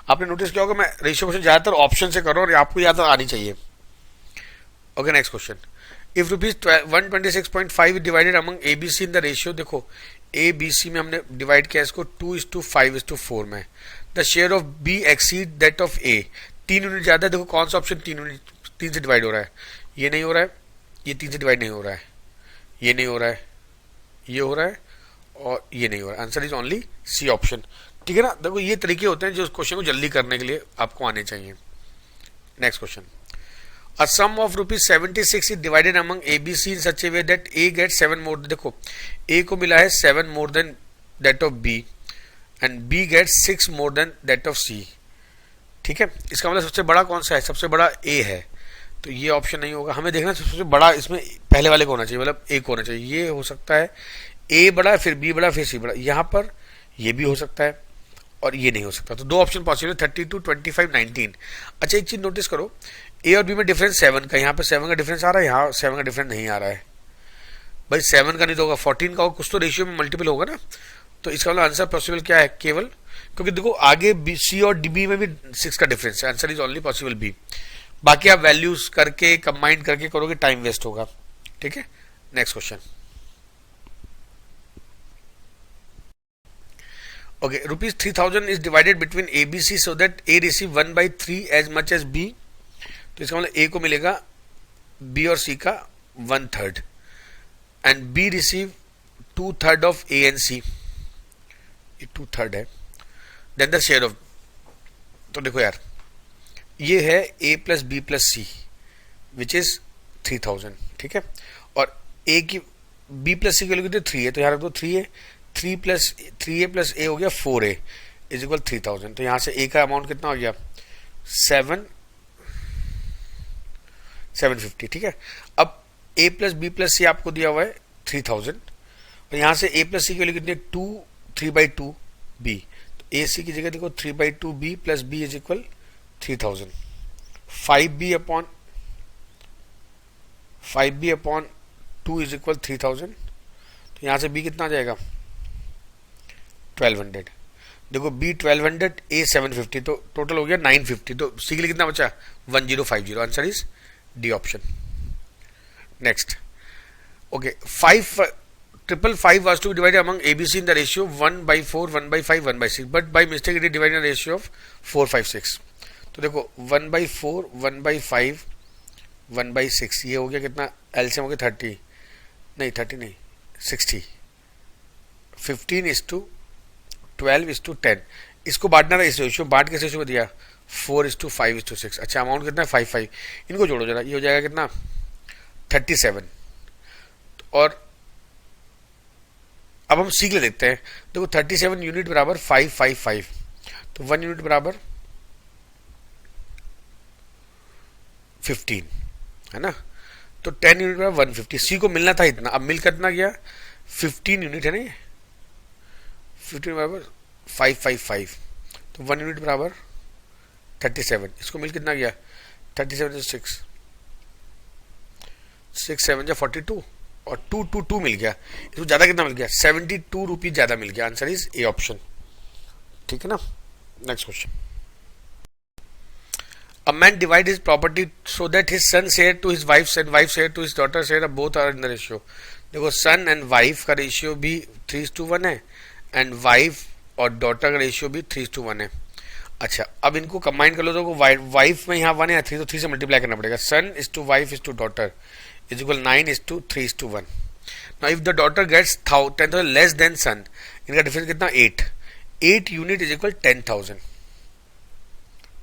आपने नोटिस किया होगा मैं रेशियो क्वेश्चन ज्यादातर ऑप्शन से कर रहा हूँ, और आपको याद आनी चाहिए। Okay, next question, if ₹126.5 divided among ABC in the ratio, देखो ABC में हमने डिवाइड किया इसको 2:5:4 में, the share of B exceed that of A, 3 unit ज्यादा है, देखो कौन सा ऑप्शन 3 से डिवाइड हो रहा है, ये नहीं हो रहा है, ये 3 से डिवाइड नहीं हो रहा है, ये नहीं हो रहा है, ये हो रहा है, और ये नहीं हो रहा, answer is only C option. ठीक है ना, देखो ये तरीके होते हैं जो उस क्वेश्चन को जल्दी करने के लिए आपको आने चाहिए। Next question, a sum of rupees 76 is divided among ABC in such a way that A gets 7 more, देखो A को मिला है 7 more than that of B and B gets 6 more than that of C। ठीक है, इसका मतलब सबसे बड़ा कौन सा है, सबसे बड़ा A है, तो ये ऑप्शन नहीं होगा। हमें देखना सबसे बड़ा इसमें पहले वाले को होना चाहिए, मतलब A को होना चाहिए। ये हो सकता है A बड़ा फिर B बड़ा फिर C बड़ा, यहाँ पर ये भी हो सकता है और ये नहीं हो सकता। तो दो ऑप्शन पॉसिबल है, 32, 25, 19। अच्छा एक चीज नोटिस करो, ए और बी में डिफरेंस 7 का, यहाँ पे 7 का डिफरेंस आ रहा है, यहाँ 7 का डिफरेंस नहीं आ रहा है। भाई 7 का नहीं तो होगा 14 का होगा, कुछ तो रेशियो में मल्टीपल होगा ना। तो इसका मतलब आंसर पॉसिबल क्या है, केवल, क्योंकि देखो आगे बी सी और डी बी में भी 6 का डिफरेंस है, answer is only possible B. बाकी आप वैल्यूज करके कंबाइन करके करोगे, टाइम वेस्ट होगा। ठीक है, next question. Okay, rupees 3000 is divided between ABC so that A receive 1/3 as much as B। तो इसका मतलब A को मिलेगा B और C का 1/3 and B receive 2/3 of A and C, ये 2/3 है। Then the share of, तो देखो यार ये है A plus B plus C which is 3000। ठीक है, और A की B plus C की वैल्यू कितनी 3 है, तो यहाँ रख दो 3 है, 3 प्लस 3A प्लस A हो गया 4A इज इक्वल 3000। तो यहां से A का अमाउंट कितना हो गया 750। ठीक है, अब A plus B plus C आपको दिया हुआ है 3000 और यहां से A प्लस C की वैल्यू कितनी है 2, 3/2 B। तो A C की जगह देखो 3/2 B plus B is equal 3000। 5B upon 2 is equal 3000। तो यहां से B कितना आ जाएगा 1200। देखो B 1200, A 750, तो टोटल हो गया 950। तो C के लिए कितना बचा 1050, answer is D option. Next, okay 555 was to be divided among ABC in the ratio 1/4, 1/5, 1/6, but by mistake it is divided in the ratio of 4, 5, 6। तो देखो 1/4, 1/5, 1/6 ये हो गया कितना, एलसीएम हो गया 30 नहीं 60। 15:12:10। इसको बांटना था इस रेशियो, बांट के रेशियो में दिया 4:5:6। अच्छा अमाउंट कितना है 55, इनको जोड़ो जरा, ये हो जाएगा कितना 37। और अब हम सीख ले देखते हैं, देखो 37 यूनिट बराबर 555, तो 1 यूनिट बराबर 15 है ना, तो 10 यूनिट बराबर 150। सी को मिलना था इतना, अब मिल कितना गया 15 यूनिट है ना, ये 15 बराबर 555, तो 1 यूनिट बराबर 37। इसको मिल कितना गया 37 से 6 7 जा 42 और 2 मिल गया। इसको ज्यादा कितना मिल गया 72 रुपीज ज्यादा मिल गया, आंसर इज ए ऑप्शन। ठीक है ना, next question. A man divide his property so that his son share to his wife's and wife share to his daughter share, both are in the ratio। देखो सन and wife का ratio भी 3:1 है and wife और daughter का ratio भी 3:1 है। अच्छा अब इनको कंबाइन कर लो, तो वाइफ में यहाँ 1 है 3, तो 3 से मल्टीप्लाई करना पड़ेगा। Son is to wife is to daughter is equal 9:3:1। Now if the daughter gets 10,000 less than son, इनका डिफरेंस कितना 8 यूनिट इज इक्वल 10,000।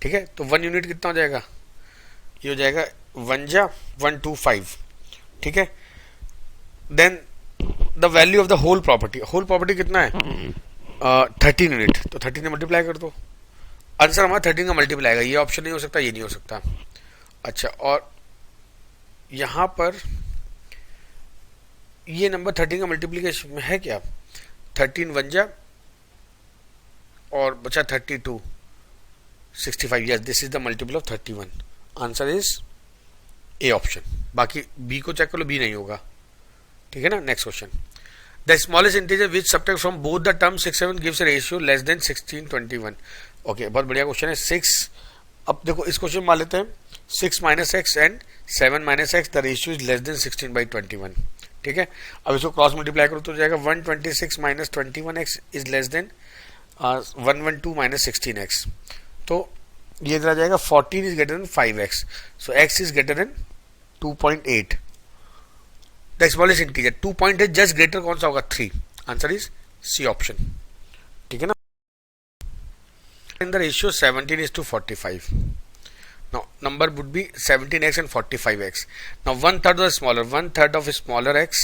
ठीक है, तो 1 यूनिट कितना हो जाएगा, ये हो जाएगा 1 जा 125। ठीक है, then the value of the whole property कितना है 13 यूनिट, तो 13 से मल्टीप्लाई कर दो, आंसर हमारा 13 का मल्टीप्लाई आएगा। ये ऑप्शन नहीं हो सकता, ये नहीं हो सकता। अच्छा और यहां पर ये नंबर 13 का मल्टीप्लीकेशन में है क्या, 13 1 जा और बचा 32 65। Yes this is the multiple of 31, answer is A option. बाकी बी को चेक कर लो, बी नहीं होगा। ठीक है ना, next question. The smallest integer which subtract from both the term 6 7 gives a ratio less than 16 21। Okay बहुत बढ़िया क्वेश्चन है 6। अब देखो इस क्वेश्चन में मान लेते हैं 6 - x and 7 - x the ratio is less than 16/21। ठीक है, अब इसको क्रॉस मल्टीप्लाई करो तो हो जाएगा 126 - 21x is less than 112 - 16x। तो ये इधर आ जाएगा 14 is greater than 5x, so x is greater than 2.8। The smallest integer 2 point है, जस्ट ग्रेटर कौन सा होगा 3, आंसर इज सी ऑप्शन, ठीक है ना। इन the ratio 17:45. Now number would be 17x and 45x. Now one third of the smaller, one third of smaller x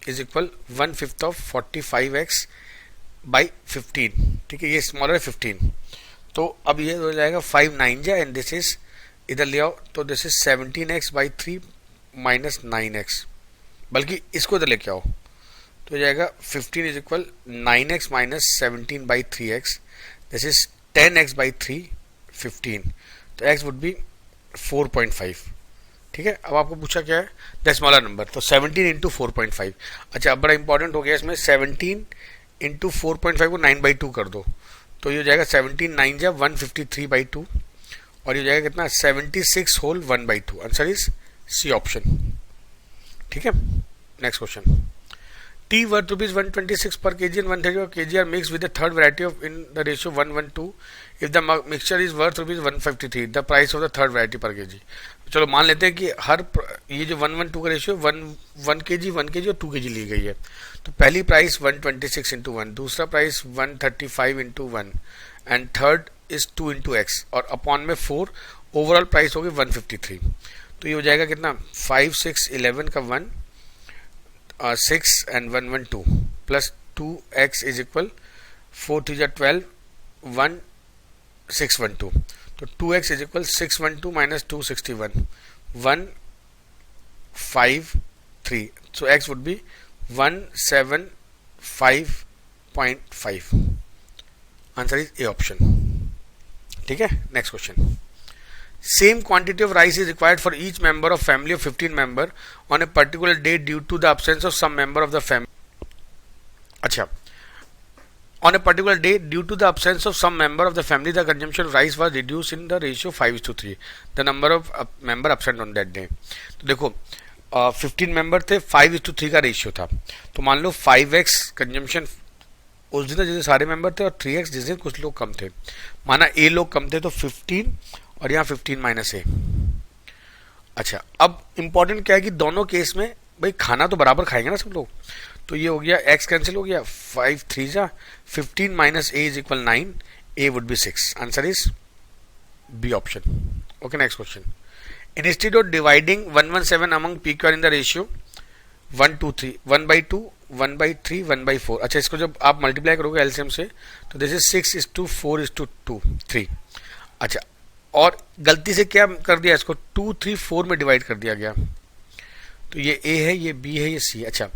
is equal 1/5 of 45x by 15. ठीक है, ये smaller है 15, तो अब ये हो जाएगा 5 9 जा एंड दिस इज इधर ले आओ, तो this is 17x by 3 minus 9x, बल्कि इसको इधर लेके आओ तो हो जाएगा 15 is equal 9x minus 17 by 3x. This is 10x by 3 15, तो x वुड बी 4.5. ठीक है, अब आपको पूछा क्या है, द स्मॉलर नंबर, तो 17 इंटू 4.5. अच्छा, अब बड़ा इंपॉर्टेंट हो गया इसमें, 17 इंटू 4.5 को 9/2 कर दो, तो ये हो जाएगा 17 9 जा 153/2, और ये हो जाएगा कितना 76 whole 1/2. Answer is C option. ठीक है, next question. tea worth rupees 126 per kg and 130 per kg are mixed with the third variety of in the ratio 1:1:2. If the mixture is worth rupees 153, the price of the third variety per kg. चलो मान लेते हैं कि हर ये जो 1:1:2 का ratio 1 kg 1 kg और 2 kg ली गई है, तो पहली प्राइस 126 इंटू 1, दूसरा price 135 into 1 and third is 2 into x और अपॉन में 4, ओवरऑल प्राइस होगी 153. तो ये हो जाएगा कितना 5 6 11 का 1 6 and 1 1 2 plus 2x is equal 4 3 जा 12 1 6 1 2, तो 2x is equal 6 1 2 minus 261 1 5 3, so x would be 175.5. Answer is A option. ठीक है, next question. Same quantity of rice is required for each member of family of 15 member on a particular day due to the absence of some member of the family. अच्छा, on a particular day due to the absence of some member of the family, the consumption of rice was reduced in the ratio 5:3. The number of member absent on that day. तो देखो 15 member थे, 5:3 का ratio था, तो मान लो 5x consumption उस दिन जिससे सारे मेंबर थे और 3x जिस दिन कुछ लोग कम थे. माना ए लोग कम थे तो 15 और यहाँ 15 माइनस ए. अच्छा, अब इंपॉर्टेंट क्या है कि दोनों केस में भाई खाना तो बराबर खाएंगे ना सब लोग, तो ये हो गया x कैंसिल हो गया 5 3 जा 15 minus A is equal 9, A would be 6. Answer is B option. Okay, next question. Instead of dividing 117 among PQR in the ratio 1:3 1/2 1/3 1/4. अच्छा, इसको जब आप मल्टीप्लाई करोगे एलसीएम से तो दिस इज 6:4:2 3. अच्छा, और गलती से क्या कर दिया, इसको 2 3 4 में डिवाइड कर दिया गया, तो ये ए है, ये बी है, ये सी. अच्छा,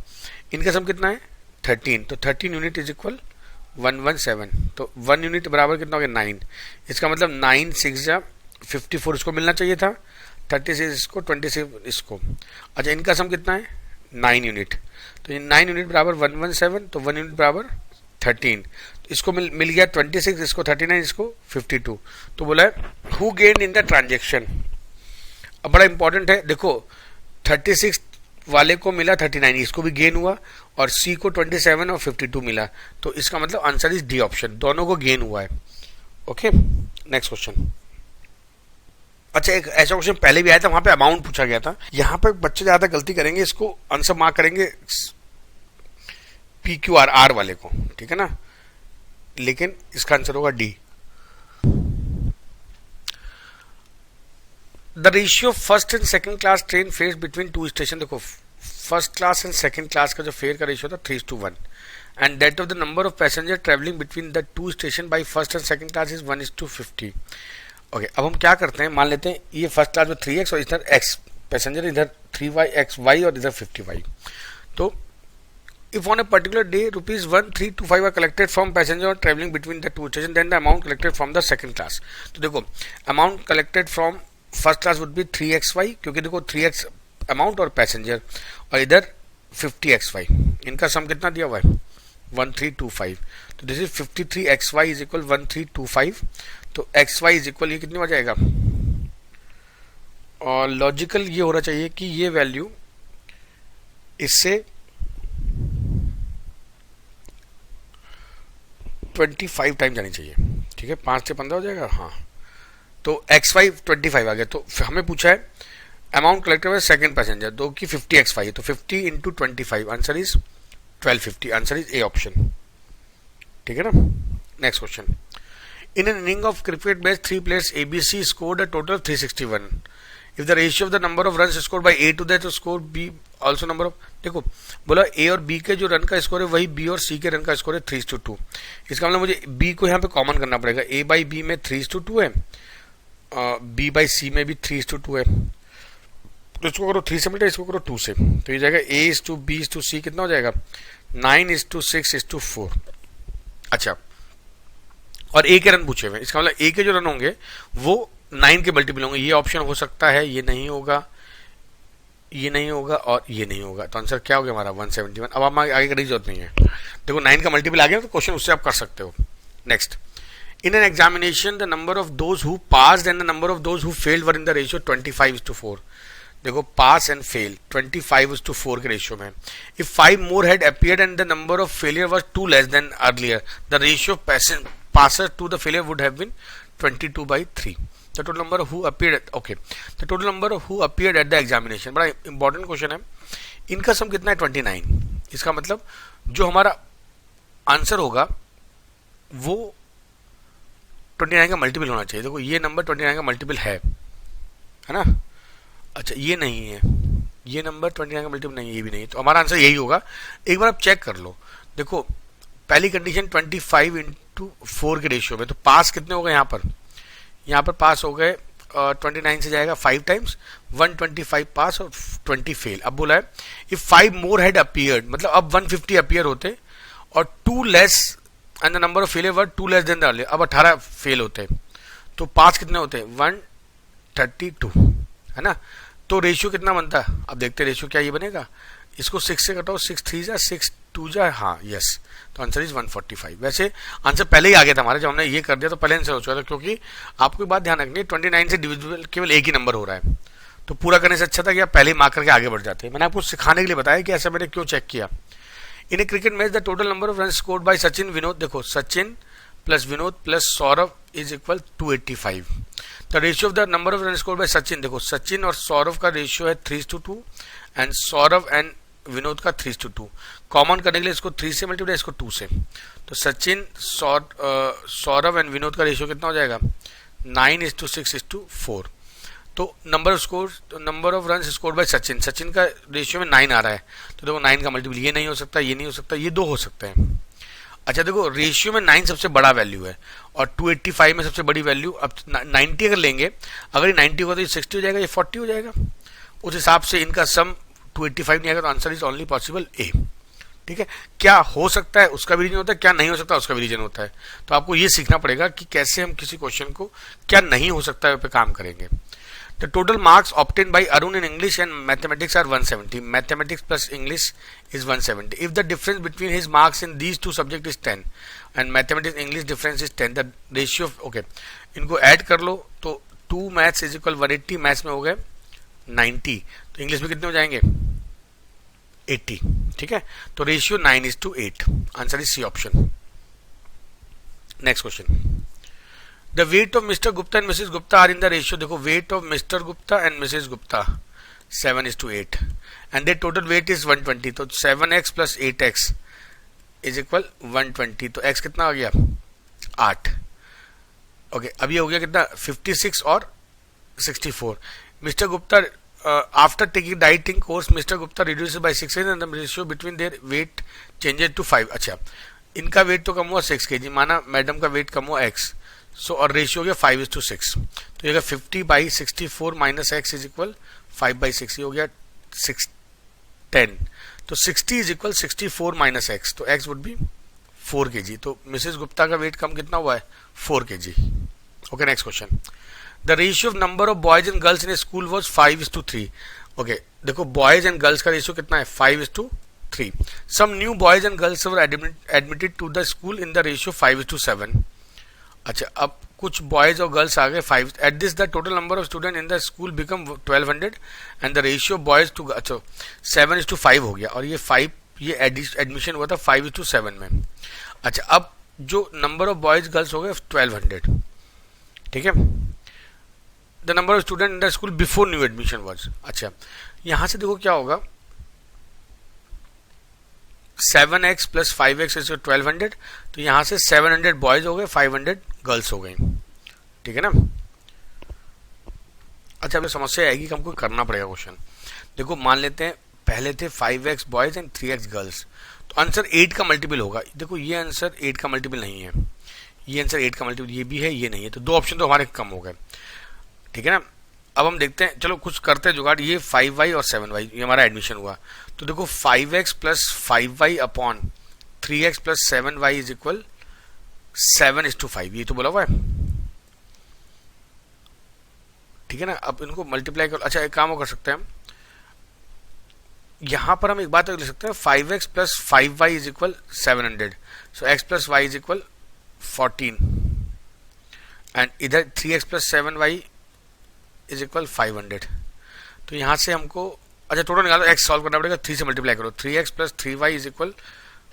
इनका सम कितना है 13, तो 13 यूनिट इज इक्वल 117, तो 1 यूनिट बराबर कितना हो गया 9. इसका मतलब 9 6 जा 54 इसको मिलना चाहिए था, 36 इसको, 26 इसको. अच्छा, इनका सम कितना है 9 यूनिट, तो ये 9 यूनिट बराबर 117, तो 1 यूनिट बराबर 13, तो इसको मिल गया 26, इसको 39, इसको 52. तो बोला है who gain in the transaction. अब बड़ा इंपॉर्टेंट है, देखो 36 वाले को मिला 39, इसको भी गेन हुआ, और सी को 27 और 52 मिला, तो इसका मतलब आंसर इज डी ऑप्शन, दोनों को गेन हुआ है. Okay, next question. अच्छा, एक ऐसा क्वेश्चन पहले भी आया था, वहां पे अमाउंट पूछा गया था. यहाँ पे बच्चे ज्यादा गलती करेंगे, इसको आंसर मार्क करेंगे PQR आर वाले को, ठीक है ना, लेकिन इसका आंसर होगा D. The ratio first and second class train fare between 2 station. देखो first class and second class का जो फेयर का रेशियो था 3:1, and that of the number of passenger travelling between the 2 station by first and second class is 1:50. Okay, अब हम क्या करते हैं, मान लेते हैं ये फर्स्ट क्लास में 3x और इधर x पैसेंजर, इधर 3y और इधर 50y. तो if on a particular day rupees 1325 are collected from passenger traveling between the 2 stations, then the amount collected from the second class. तो देखो amount collected from first class would be 3xy, क्योंकि देखो 3x amount और passenger, और इधर 50xy, इनका सम कितना दिया हुआ है 1325, तो this is 53xy is equal 1325, तो xy इज इक्वल ये कितनी हो जाएगा, और लॉजिकल ये होना चाहिए कि ये वैल्यू इससे 25 टाइम जानी चाहिए. ठीक है, 5 से 15 हो जाएगा. हाँ, तो xy 25 आ गया, तो हमें पूछा है amount collected by second passenger, दो की 50xy है, तो 50 into 25, answer is 1250. Answer is A option. ठीक है ना। Next question, in an inning of cricket match 3 players ABC scored a total 361. If the ratio of the number of runs scored by A to that, तो score B also number of, देखो बोला A और B के जो run का score है वही B और C के रन का स्कोर है 3:2. इसका मतलब मुझे B को यहाँ पे कॉमन करना पड़ेगा. A by B में 3:2 है, B by C में भी 3:2 है. तो इसको करो 3 से मल्टीप्लाई, इसको करो 2 से, तो ये जाएगा A:B:C. कितना हो जाएगा 9:6:4. अच्छा, और A के रन पूछे हुए, इसका मतलब A के जो रन होंगे वो 9 के मल्टीपल होंगे. ये ऑप्शन हो सकता है, ये नहीं होगा, ये नहीं होगा और ये नहीं होगा. तो आंसर क्या हो गया हमारा 171. अब हम आगे करने की जरूरत नहीं है. देखो 9 का मल्टीपल आ गया तो क्वेश्चन उससे आप कर सकते हो. Next, in an examination the number of those who passed and the number of those who failed were in the ratio 25:4. देखो पास एंड फेल 25:4 के रेशियो में. If 5 more had appeared and the number of failure was 2 less than earlier, the ratio passer to the failure would have been 22/3. The total number who appeared the total number who appeared at the examination. बड़ा important question है. इनका सम कितना है 29. इसका मतलब जो हमारा answer होगा वो 29 का मल्टीपल होना चाहिए. देखो ये नंबर 29 का मल्टीपल है ना. अच्छा ये नहीं है, ये नंबर 29 का मल्टीपल नहीं है, ये भी नहीं है, तो हमारा आंसर यही होगा. एक बार आप चेक कर लो. देखो पहली कंडीशन 25:4 के रेशियो में, तो पास कितने हो गए यहाँ पर पास हो गए 29 से जाएगा 5 टाइम्स, 125 पास और 20 फेल. अब बोला है इफ 5 मोर हैड अपीयर्ड, मतलब अब 150 अपीयर होते और 2 less and the number of failure were 2 less than the earlier, अब 18 फेल होते तो पास कितने होते 132 है ना. तो रेशियो कितना बनता है, अब देखते हैं रेशियो क्या ये बनेगा. इसको 6 से कटाओ, 6 3 जा 6 2 जा, हाँ यस, तो आंसर इज 145. वैसे आंसर पहले ही आ गया था हमारा, जब हमने ये कर दिया तो पहले आंसर हो चुका था, क्योंकि आपको एक बात ध्यान रखनी है 29 से डिविजिबल केवल एक ही नंबर हो रहा है. तो पूरा करने से अच्छा था कि आप पहले ही मार्क करके आगे बढ़ जाते. मैंने आपको सिखाने के लिए बताया कि ऐसा मैंने क्यों चेक किया. In a cricket match the total number of run scored by Sachin Vinod, देखो Sachin plus Vinod plus Saurabh is equal 285. The ratio of the number of run scored by Sachin, देखो सचिन और सौरभ का रेशियो है 3:2 एंड सौरभ एंड विनोद का 3:2. कॉमन करने के लिए इसको 3 से मल्टीप्लाई, इसको 2 से, तो सचिन सौरभ एंड विनोद का रेशियो कितना हो जाएगा 9:6:4. तो number of run scored by Sachin, Sachin का रेशियो में 9 आ रहा है, तो देखो 9 का मल्टीपल ये नहीं हो सकता, ये नहीं हो सकता, ये 2 हो सकते हैं. अच्छा देखो रेशियो में 9 सबसे बड़ा वैल्यू है और 285 में सबसे बड़ी वैल्यू. अब 90 अगर लेंगे, अगर ये 90 होगा तो ये 60 हो जाएगा, ये 40 हो जाएगा. उस हिसाब से इनका सम 285 नहीं आएगा, तो आंसर इज ओनली पॉसिबल ए. ठीक है, क्या हो सकता है उसका भी रीजन होता है, क्या नहीं हो सकता उसका भी रीजन होता है. तो आपको ये सीखना पड़ेगा कि कैसे हम किसी क्वेश्चन को क्या नहीं हो सकता है पे काम करेंगे. The total marks obtain by Arun in English and mathematics are 170. Mathematics plus English is 170. If the difference between his marks in these 2 subject is 10 and mathematics English difference is 10, the ratio okay इनको add कर लो, तो 2 maths is equal 180, maths में हो गए 90, तो English में कितने हो जाएंगे 80. ठीक है, तो ratio 9:8. Answer is C option. Next question, the weight of Mr Gupta and Mrs Gupta are in the ratio, देखो weight of Mr Gupta and Mrs Gupta 7:8 and their total weight is 120. तो 7x plus 8x is equal 120. तो x कितना आ गया 8. Okay, अब ये हो गया कितना 56 और 64. Mister Gupta after taking dieting course Mr. Gupta reduces by 6 kg and the ratio between their weight changes to 5. अच्छा, इनका वेट तो कम हुआ 6 kg, माना मैडम का वेट कम हुआ x, सो और रेशियो हो गया 5:6. तो ये 50/64 माइनस x इज इक्वल 5/6, ये हो गया 10. तो 60 इज इक्वल 64 माइनस x, तो x वुड बी 4 kg. तो मिसेज गुप्ता का वेट कम कितना हुआ है 4 kg. Okay, next question, the ratio of number of boys and girls in a school was 5:3. Okay, देखो बॉयज एंड गर्ल्स का रेशियो कितना है 5:3. Some new boys and girls were admitted to the school in the ratio 5:7. अच्छा, अब कुछ boys और girls आ गए 5. At this the total number of student in the school become 1200 and the ratio boys to, अच्छा 7:5 हो गया, और ये 5 ये एडमिशन हुआ था 5:7 में. अच्छा, अब जो नंबर ऑफ बॉयज गर्ल्स हो गए 1200. ठीक है, the number of student in the school before new admission was. अच्छा, यहां से देखो क्या होगा, 7x प्लस 5x इज 1200, तो यहाँ से 700 बॉयज हो गए, 500 गर्ल्स हो गई, ठीक है ना। अच्छा, अब समस्या आएगी कि हमको करना पड़ेगा क्वेश्चन। देखो मान लेते हैं पहले थे 5x boys and 3x girls, तो आंसर 8 का मल्टीपल होगा। देखो ये आंसर 8 का मल्टीपल नहीं है, ये आंसर 8 का मल्टीपल ये भी है, ये नहीं है, तो दो ऑप्शन तो हमारे कम हो गए, ठीक है ना। अब हम देखते हैं, चलो कुछ करते हैं जुगाड़। ये 5y और 7y, ये हमारा एडमिशन हुआ, तो देखो 5x plus 5y upon 3x plus 7y is equal 7:5, ये तो बोला हुआ है, ठीक है ना। अब इनको मल्टीप्लाई कर, अच्छा एक काम और कर सकते हैं हम, यहां पर हम एक बात लिख सकते हैं, 5x plus 5y is equal 700, so x plus y is equal 14, and इधर 3x plus 7y is equal 500। तो यहां से हमको, अच्छा टोटल निकालो, x सॉल्व करना पड़ेगा, 3 से मल्टीप्लाई करो, 3x plus 3y is equal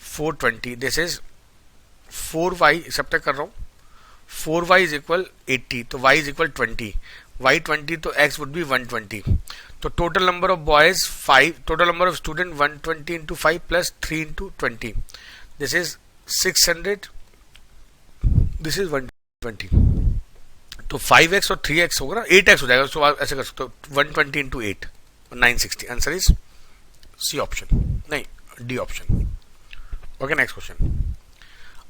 420, this is 4y, सब तक कर रहा हूं, 4y इज इक्वल 80, तो y इज इक्वल 20, y 20, तो x वुड बी 120, तो total number of boys 5, total number of student 120 into 5 plus 3 into 20, this is 600, this is 120, तो 5x और 3x होगा ना, 8x हो जाएगा, तो आप ऐसे कर सकते हो, 120 into 8 960, answer is C option, नहीं D option. Okay, next question.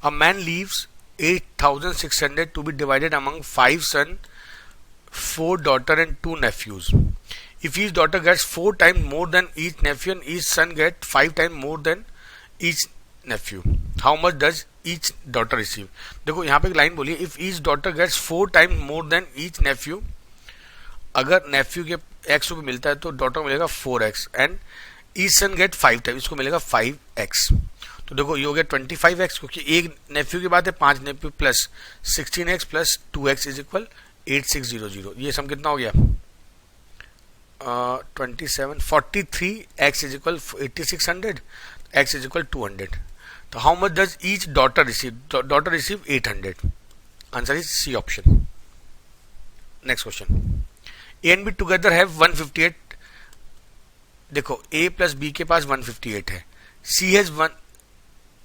A man leaves 8600 to be divided among 5 son, 4 daughter and 2 nephews. If each daughter gets 4 times more than each nephew and each son gets 5 times more than each nephew, how much does each daughter receive? देखो यहाँ पे एक line बोली है, if each daughter gets 4 times more than each nephew, अगर nephew के x को भी मिलता है तो daughter को मिलेगा 4x and each son get 5 times, इसको मिलेगा 5x। तो देखो ये हो गया 25x, क्योंकि एक nephew की बात है, 5 nephew plus 16x plus 2x is equal 8600, ये सम कितना हो गया 27, 43x is equal 8600, x is equal 200, तो how much does each daughter receive? Daughter receive 800, answer is C option. Next question, A and B together have 158, देखो a plus B के पास 158 है,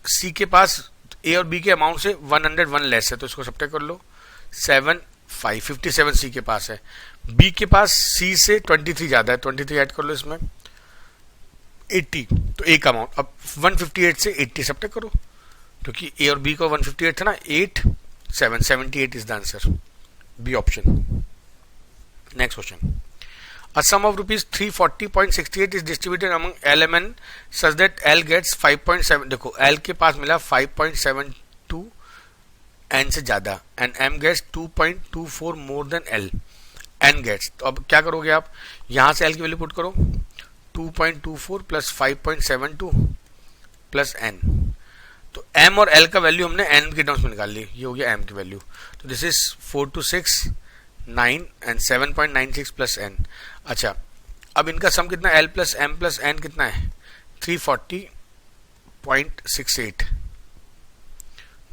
सी के पास a और b के अमाउंट से 101 less है, तो इसको सब्ट्रैक्ट कर लो, 57 सी के पास है, बी के पास सी से 23 ज्यादा है, 23 ऐड कर लो इसमें, 80, तो ए का अमाउंट, अब 158 से 80 सब्ट्रैक्ट करो, क्योंकि ए और बी को 158 था ना, 78 is the answer, B option. Next question, a sum of rupees 340.68 is distributed among L M N such that L gets 5.7, देखो L के पास मिला 5.72 N से ज्यादा and M gets 2.24 more than L, N gets, तो अब क्या करोगे आप, यहां से L की वैल्यू पुट करो, 2.24 प्लस 5.72 प्लस N, तो M और L का वैल्यू हमने N के टर्म्स में निकाल ली, ये हो गया M की वैल्यू, तो this is 426 9 and 7.96 plus n। अच्छा, अब इनका सम कितना, L plus M plus N कितना है, 340.68,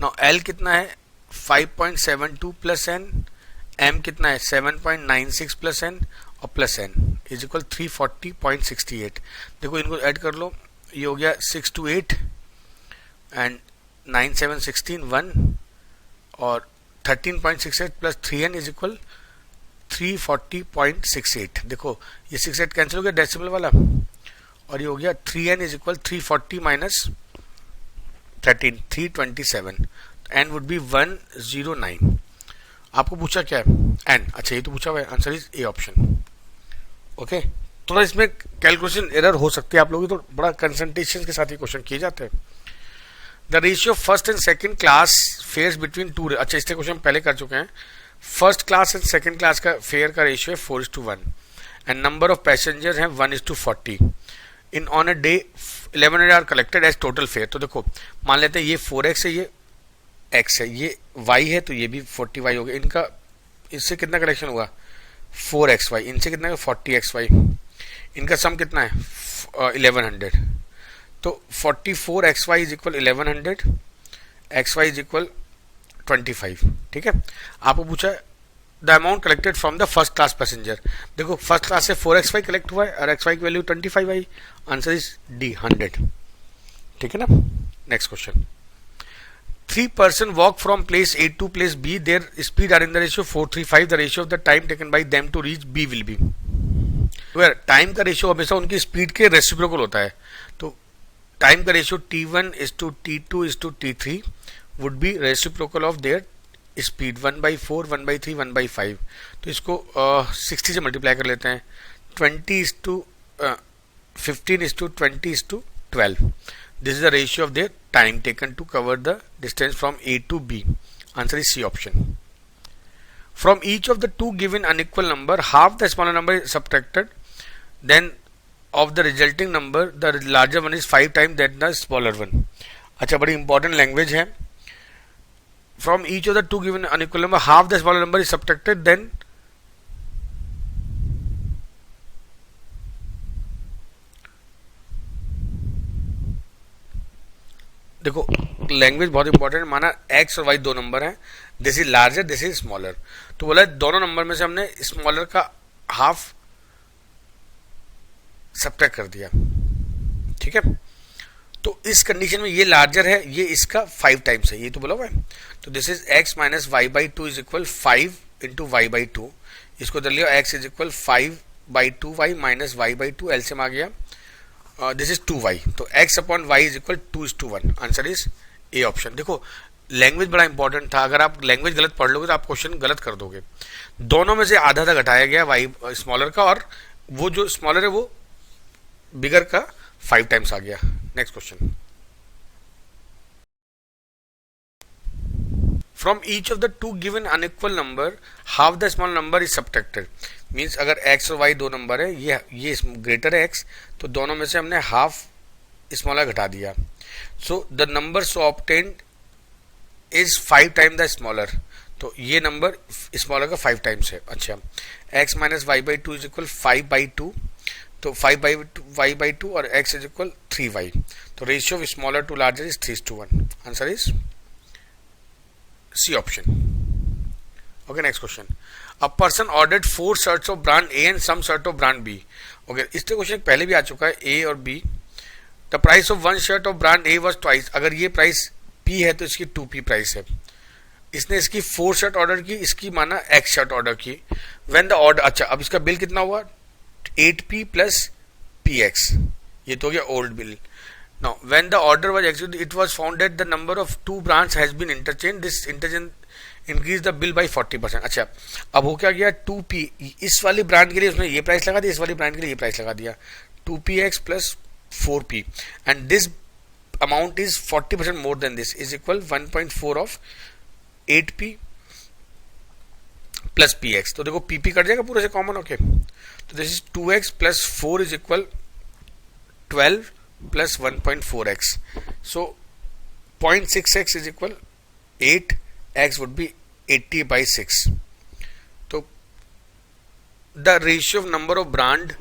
नाउ L कितना है 5.72 प्लस n, M कितना है 7.96 प्लस n और प्लस n इज इक्वल 340.68, देखो इनको ऐड कर लो, ये हो गया 628 एंड 9 7 16 1 और 13.68 प्लस 3n इज इक्वल 340.68, देखो ये 68 कैंसिल हो गया डेसिमल वाला, और ये हो गया 3n is equal 340 minus 13 327, n would be 109। आपको पूछा क्या है, n, अच्छा ये तो पूछा हुआ है, answer is A option. Okay, थोड़ा इसमें कैलकुलेशन एरर हो सकती है आप लोगों की, तो बड़ा कंसंट्रेशन के साथ ही क्वेश्चन किए जाते हैं। The ratio first and second class fares between two, अच्छा इससे क्वेश्चन पहले कर चुके हैं, first class and second class का फेयर का रेशियो है 4:1 एंड नंबर ऑफ पैसेंजर हैं 1:40, in on a day 1100 are collected as total fare. तो देखो मान लेते हैं ये 4x है, ये x है, ये y है, तो ये भी 40y हो गया, इनका इससे कितना कलेक्शन हुआ 4xy, इनसे कितना है 40xy, इनका सम कितना है 1100, तो 44xy is equal 1100, xy is equal 25, ठीक है। आपको पूछा the amount collected from the first class passenger, देखो फर्स्ट क्लास से 4xy कलेक्ट हुआ है और xy की value 25y, answer is D 100, ठीक है ना. Next question. 3 person walk from place A to place B. Their speed are in the ratio 4:3:5. The ratio of the time taken by them to reach B will be. Where time का ratio हमेशा उनकी speed के reciprocal होता है. तो time का ratio T1 is to T2 is to T3 would be reciprocal of their speed 1/4 1/3 1/5. तो इसको 60 से मल्टीप्लाई कर लेते हैं. 20 is to 15 is to 20 is to 12. This is the ratio of their time taken to cover the distance from A to B. Answer is C option. From each of the two given unequal number, half the smaller number is subtracted. Then of the resulting number, the larger one is 5 times that the smaller one. अच्छा, बड़ी important language है. From each of the two given unequal number, half the smaller number is subtracted. Then देखो language बहुत important. माना x और Y दो number हैं. This is larger, this is smaller. तो बोला दोनों नंबर में से हमने स्मॉलर का हाफ सब्ट्रैक्ट कर दिया. ठीक है. तो इस कंडीशन में ये लार्जर है, ये इसका 5 टाइम्स है, ये तो बोला हुआ है. तो this is X minus Y by two is equal 5 into Y by two. इसको कर लिया X is equal 5/2 Y minus Y by two. LCM आ गया. This is 2y. तो x upon y is equal 2:1. Answer is A option. देखो language बड़ा important था. अगर आप लैंग्वेज गलत पढ़ लोगे तो आप क्वेश्चन गलत कर दोगे. दोनों में से आधा आधा घटाया गया y स्मॉलर का, और वो जो स्मॉलर है वो बिगर का 5 टाइम्स आ गया. Next question. From each of the two given unequal number, half the small number is subtracted. Means अगर x और y दो नंबर है, ये ग्रेटर है x, तो दोनों में से हमने हाफ स्मॉलर घटा दिया. So the number so obtained is 5 time the smaller. तो ये नंबर स्मॉलर का 5 टाइम्स है. अच्छा, x minus Y by two is equal 5/2. तो 5/2 और x इज इक्वल 3y. तो ratio of smaller to larger is 3:1. Answer is C option. Okay, next question. A person ordered 4 shirts of brand A and some shirt of brand B. Okay, इस question पहले भी आ चुका है. A और B. The price of one shirt of brand A was twice. अगर ये price P है तो इसकी 2P प्राइस है. इसने इसकी 4 शर्ट ऑर्डर की, इसकी माना X शर्ट ऑर्डर की. When the order, अच्छा अब इसका बिल कितना हुआ? 8P plus PX. ये तो हो गया old bill. Now, when the order was executed, it was found that the number of two brands has been interchanged. This interchange increased the bill by 40%. अच्छा, अब हो क्या गया? 2P इस वाली ब्रांड के लिए उसने ये प्राइस लगा दिया, इस वाली ब्रांड के लिए ये प्राइस लगा दिया. 2PX plus 4P, and this amount is 40% more than this, is equal 1.4 of 8P plus PX. तो देखो PP कट जाएगा पूरे से कॉमन होके. तो this is 2X plus 4 is equal 12 plus 1.4x. So 0.6x is equal 8. X would be 80/6. So the ratio of number of brand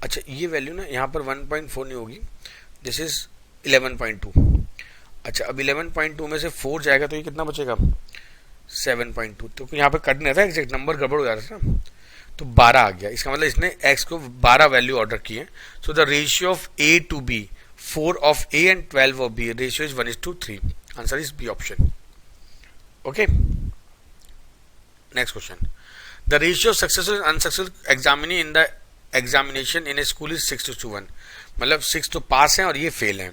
अच्छा ये value ना यहाँ पर 1.4 नहीं होगी. This is 11.2. अच्छा, अब 11.2 में से 4 जाएगा तो ये कितना बचेगा? 7.2. तो यहाँ पर कट नहीं था, एग्जैक्ट नंबर गड़बड़ हो जा रहा था. तो 12 आ गया. इसका मतलब इसने x को 12 वैल्यू ऑर्डर की है. So the ratio of A to B, 4 of A and 12 of B, ratio is 1:3. आंसर is B option. Okay, next question. The ratio of successful and unsuccessful examinee in the examination in a school is 6:1. मतलब 6 तो पास हैं और ये fail हैं.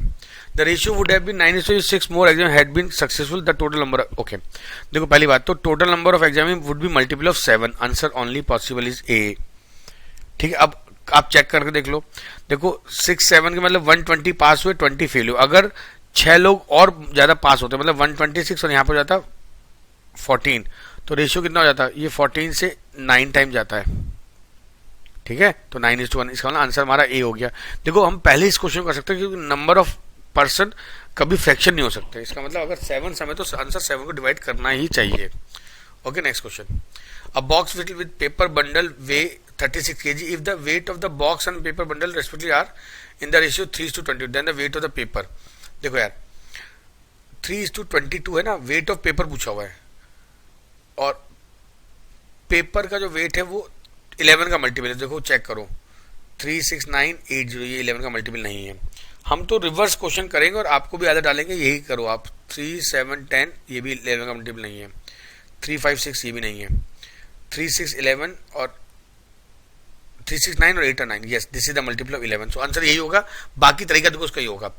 The ratio would have been 9:6 more exam had been successful. The total number, okay देखो पहली बात तो total number of exam would be multiple of 7. Answer only possible is A. ठीक है, अब आप चेक करके देख लो. देखो 6 7 के मतलब 120 पास हुए, 20 फेल हुए. अगर 6 लोग और ज्यादा पास होते मतलब 126 और यहाँ पर जाता 14, तो रेशियो कितना हो जाता? ये 14 से 9 टाइम जाता है. ठीक है, तो 9:1. इसका मतलब आंसर हमारा ए हो गया. देखो हम पहले इस क्वेश्चन को कर सकते हैं क्योंकि नंबर ऑफ पर्सन कभी फ्रैक्शन नहीं हो सकते. इसका मतलब अगर 7 समय तो आंसर 7 को डिवाइड करना ही चाहिए. Okay, next question. A box filled with paper bundle weigh 36 kg. If the weight of the box and paper bundle respectively are in the ratio 3:20, then the weight of the paper. देखो यार 3:22 है ना, weight of paper पूछा हुआ है और paper का जो वेट है वो 11 का मल्टीपल है, देखो चेक करो 36980, ये 11 का मल्टीपल नहीं है। हम तो रिवर्स क्वेश्चन करेंगे और आपको भी आदत डालेंगे, यही करो आप। 3 7 10 ये भी 11 का मल्टीपल नहीं है। 3 5 6 ये भी नहीं है। 3 6 11 और 3 6 9 और 8 और 9, yes this is the multiple of 11। So answer यही होगा। बाकी तरीका देखो उसका ही होगा,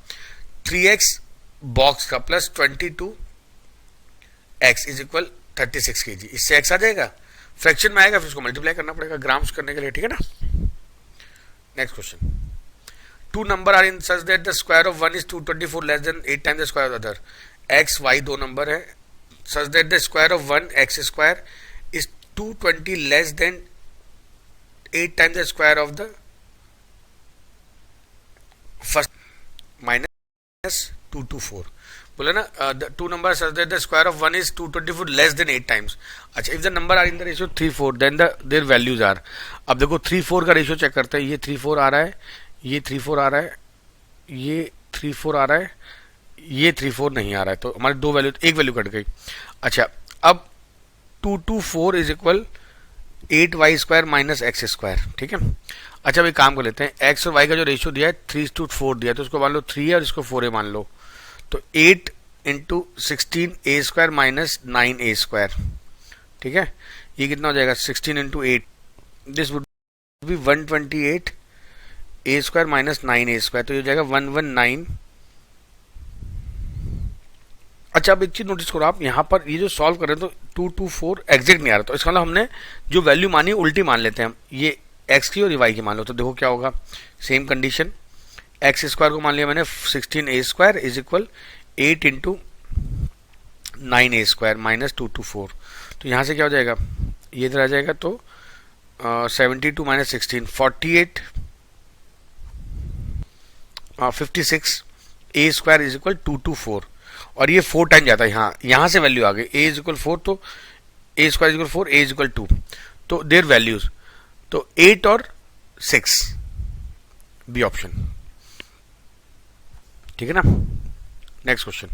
3x बॉक्स का plus 22x is equal 36 kg। इससे x आ जाएगा, फ्रैक्शन में आएगा, फिर उसको मल्टीप्लाई करना पड़ेगा ग्राम्स करने के लिए, ठीक है ना। Next question, two number are in such that the square of one is 224 less than 8 times the square of other. X y दो नंबर है, such that the square of one x square is 220 less than 8 times the square of the first minus 224। बोले ना two number such that the square of one is 224 less than 8 times. अच्छा, if the number are in the ratio 3 4 then their values are. अब देखो 3 4 का ratio check करते हैं। ये 3 4 आ रहा है, ये 3 4 आ रहा है, ये 3 4 आ रहा है, ये 3 4 नहीं आ रहा है, तो हमारे दो वैल्यू, एक वैल्यू कट गई। अच्छा, अब 224 is equal 8y square minus x square, ठीक है। अच्छा, अभी काम कर लेते हैं। एक्स और वाई का जो रेशियो दिया है 3:4 दिया है, तो उसको मान लो 3 है और इसको 4 है मान लो, तो 8 into 16 A square minus 9 A square, ठीक है। ये कितना हो जाएगा 16 into 8, this would be 128 A square minus 9 A square, तो ये हो जाएगा 119। अच्छा, अब एक चीज नोटिस करो आप, यहाँ पर ये जो सॉल्व कर रहे हैं तो 224 एग्जैक्ट नहीं आ रहा, तो इसका मतलब हमने जो वैल्यू मानी उल्टी मान लेते हैं हम, ये एक्स की और वाई की मान लो, तो देखो क्या होगा। सेम कंडीशन, एक्स स्क्वायर को मान लिया मैंने 16 A square is equal 8 into 9 A square minus 224, तो यहाँ से क्या हो जाएगा, ये इधर आ जाएगा, तो 72 minus 16 48 56 A square is equal 224, और ये 4 टाइम जाता है यहाँ से वैल्यू आ गई, ए इज इक्वल 4, तो A square is equal 4, A is equal 2, तो देयर वैल्यूज, तो 8 और 6 बी ऑप्शन, ठीक है ना। Next question,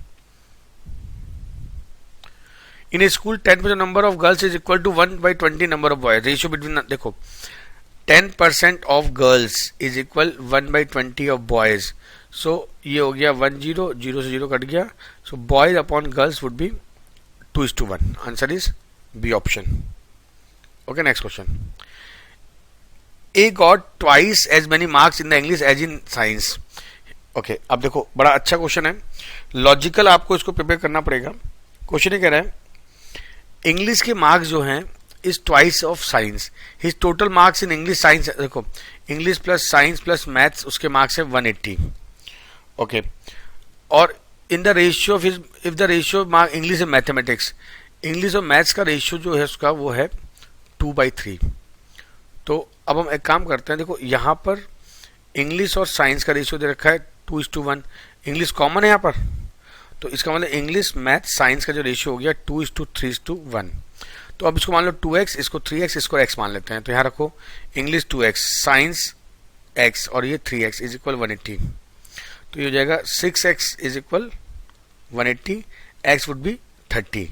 in a school 10% number of girls is equal to 1/20 number of boys. Ratio between, देखो 10% of girls is equal 1/20 of boys, so ये हो गया 1 0 0 से 0 कट गया, so boys upon girls would be 2:1। Answer is B option. Okay, next question, A got twice as many marks in the English as in science. Okay, अब देखो बड़ा अच्छा question है, लॉजिकल आपको इसको प्रिपेयर करना पड़ेगा। क्वेश्चन ये कह रहा है इंग्लिश के मार्क्स जो हैं is twice of science, his total marks in English science, देखो English plus science plus maths, उसके मार्क्स है 180। ओके, और in the ratio of his, if the ratio mark English and mathematics, English और maths का ratio जो है उसका वो है 2/3। तो अब हम एक काम करते हैं, देखो यहाँ पर इंग्लिश और साइंस का रेशियो दे रखा है 2:1, इंग्लिश कॉमन है यहाँ पर, तो इसका मतलब इंग्लिश मैथ साइंस का जो रेशियो हो गया 2:3:1। तो अब इसको मान लो 2x, इसको 3x, इसको x मान लेते हैं, तो यहाँ रखो इंग्लिश 2x, साइंस x और ये 3x इज इक्वल 180, तो ये हो जाएगा 6x is equal 180, x would be 30।